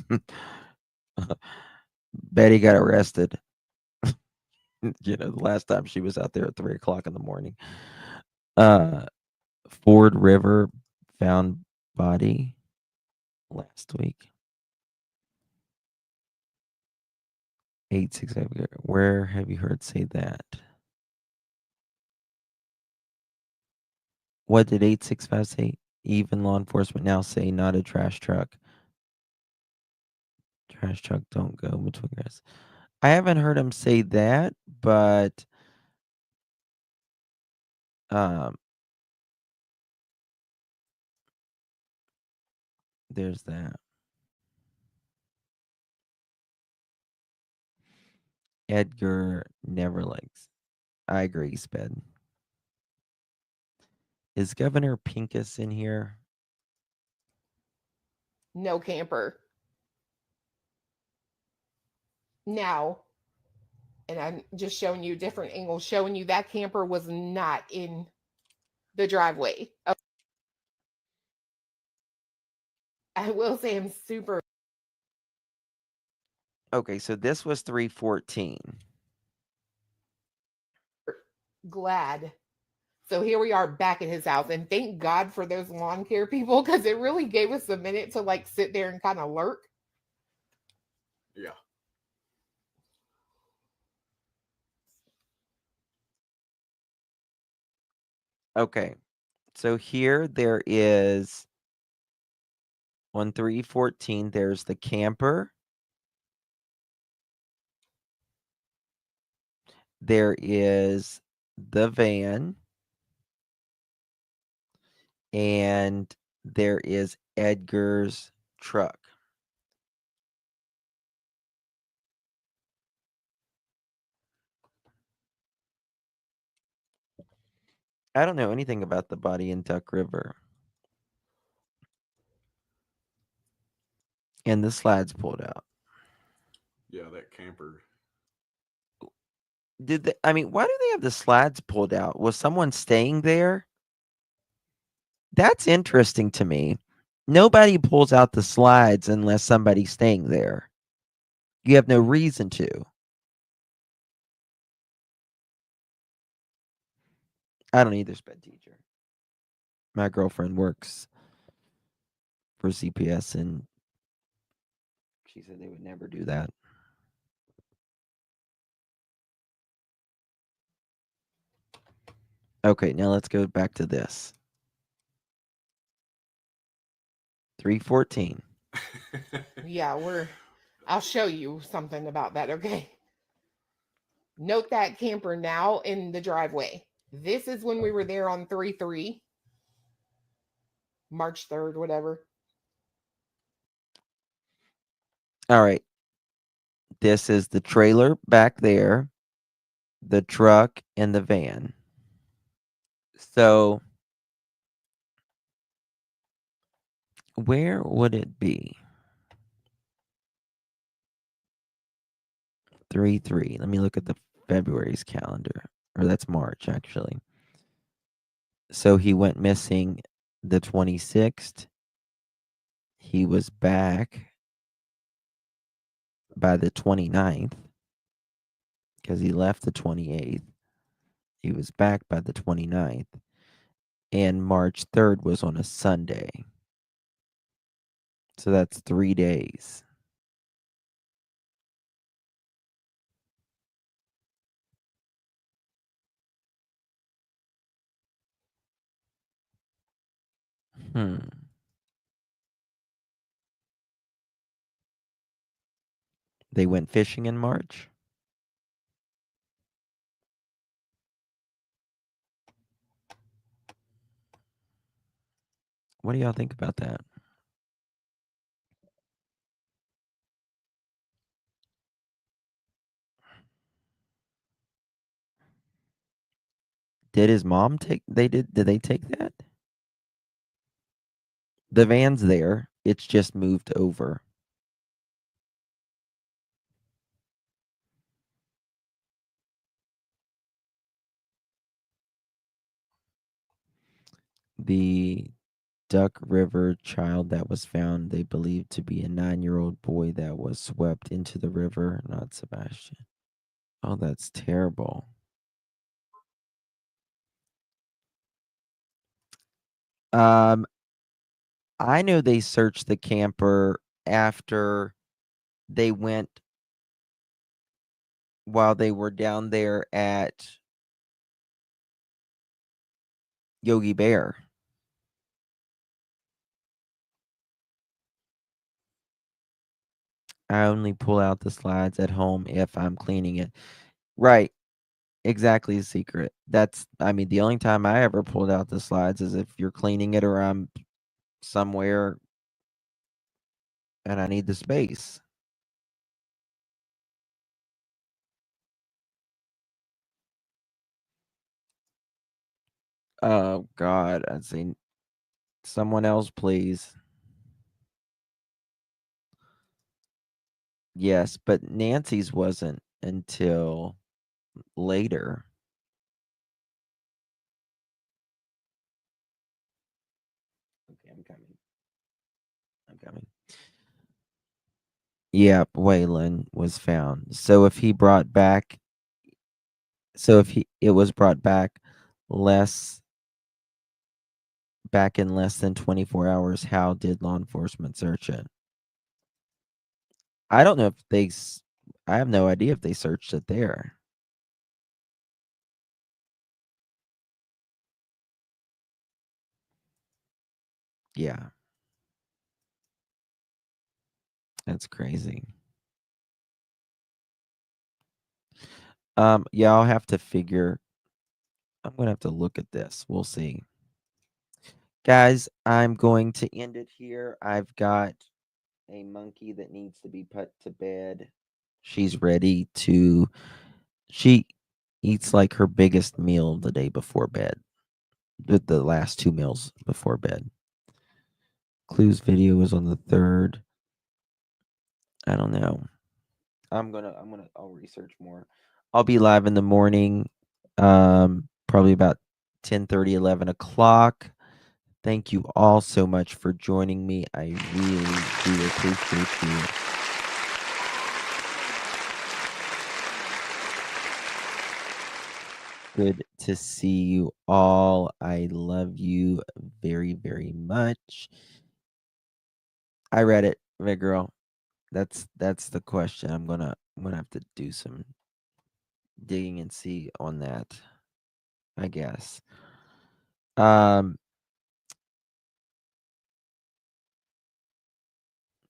Betty got arrested. The last time she was out there at 3 o'clock in the morning. Ford River found body last week. 865. Where have you heard say that? What did 865 say? Even law enforcement now say not a trash truck. Trash truck don't go between grass. I haven't heard him say that, but there's that. Edgar never likes. I agree, Sped. Is Governor Pincus in here? No camper. Now, and I'm just showing you different angles, showing you that camper was not in the driveway. I will say I'm super Okay, so this was 314. glad. So here we are back at his house, and thank God for those lawn care people, because it really gave us a minute to like sit there and kind of lurk. Yeah. Okay, so here there is on 314, there's the camper. There is the van. And there is Edgar's truck. I don't know anything about the body in Duck River. And the slides pulled out. Yeah, that camper. Did they, I mean, why do they have the slides pulled out? Was someone staying there? That's interesting to me. Nobody pulls out the slides unless somebody's staying there. You have no reason to. I don't either, Sped teacher. My girlfriend works for CPS and she said they would never do that. Okay, now let's go back to this. 314. Yeah, I'll show you something about that, okay? Note that camper now in the driveway. This is when we were there on 3/3, March 3rd, whatever. All right. This is the trailer back there, the truck, and the van. So, where would it be? 3/3. Let me look at the February's calendar. Or that's March, actually. So he went missing the 26th. He was back by the 29th because he left the 28th. He was back by the 29th. And March 3rd was on a Sunday. So that's 3 days. They went fishing in March. What do y'all think about that? Did his mom take did they take that? The van's there. It's just moved over. The Duck River child that was found, they believe to be a 9-year-old boy that was swept into the river, not Sebastian. Oh, that's terrible. I know they searched the camper after they went while they were down there at Yogi Bear. I only pull out the slides at home if I'm cleaning it. Right. Exactly, the secret. I mean, the only time I ever pulled out the slides is if you're cleaning it or I'm somewhere and I need the space. Oh God, I'd say someone else, please. Yes, but Nancy's wasn't until later. Okay, I'm coming. I'm coming. Yep, Waylon was found. So if it was brought back in less than 24 hours, how did law enforcement search it? I don't know if I have no idea if they searched it there. Yeah. That's crazy. Yeah, I'll have to figure. I'm gonna have to look at this. We'll see. Guys, I'm going to end it here. I've got a monkey that needs to be put to bed. She's ready to she eats like her biggest meal the day before bed. The last 2 meals before bed. Clues video is on the 3rd. I don't know. I'll research more. I'll be live in the morning, probably about 10:30, 11 o'clock. Thank you all so much for joining me. I really do appreciate you. Good to see you all. I love you very, very much. I read it, Red Girl. That's the question. I'm gonna have to do some digging and see on that, I guess.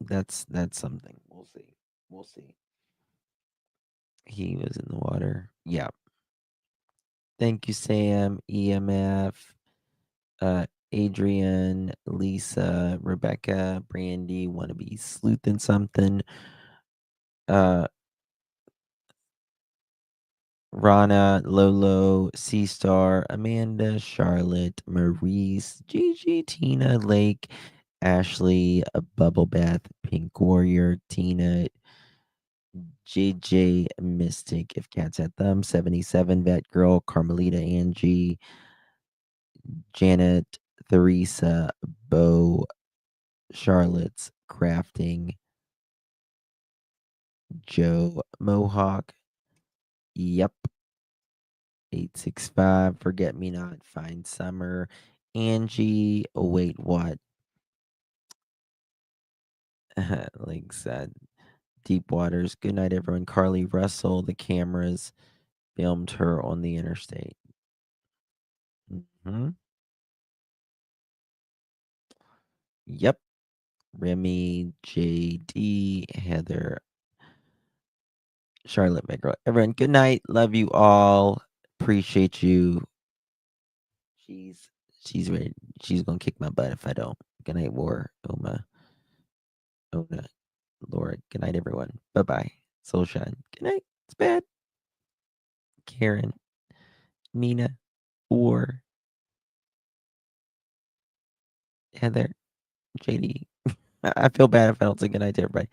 That's something. We'll see. We'll see. He was in the water. Yeah. Thank you, Sam, EMF, Adrian, Lisa, Rebecca, Brandy, wanna be sleuthing something. Rana, Lolo, C Star, Amanda, Charlotte, Maurice, Gigi, Tina, Lake, Ashley, Bubble Bath, Pink Warrior, Tina, JJ, Mystic, If Cats Had Thumbs, 77, Vet Girl, Carmelita, Angie, Janet, Theresa, Bo, Charlotte's Crafting, Joe, Mohawk, yep. 865, Forget Me Not, Find Summer, Angie, oh wait, what? Like said, Deep Waters, good night, everyone. Carly Russell, the cameras filmed her on the interstate. Yep. Remy, JD, Heather, Charlotte Megro. Everyone, good night. Love you all. Appreciate you. She's ready. She's gonna kick my butt if I don't. Good night, War. Oma. Ona. Laura. Good night, everyone. Bye-bye. Soulshine. Good night. It's bad. Karen. Nina. War. Heather. JD. I feel bad if I don't say good night to everybody.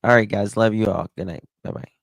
All right, guys. Love you all. Good night. Bye-bye.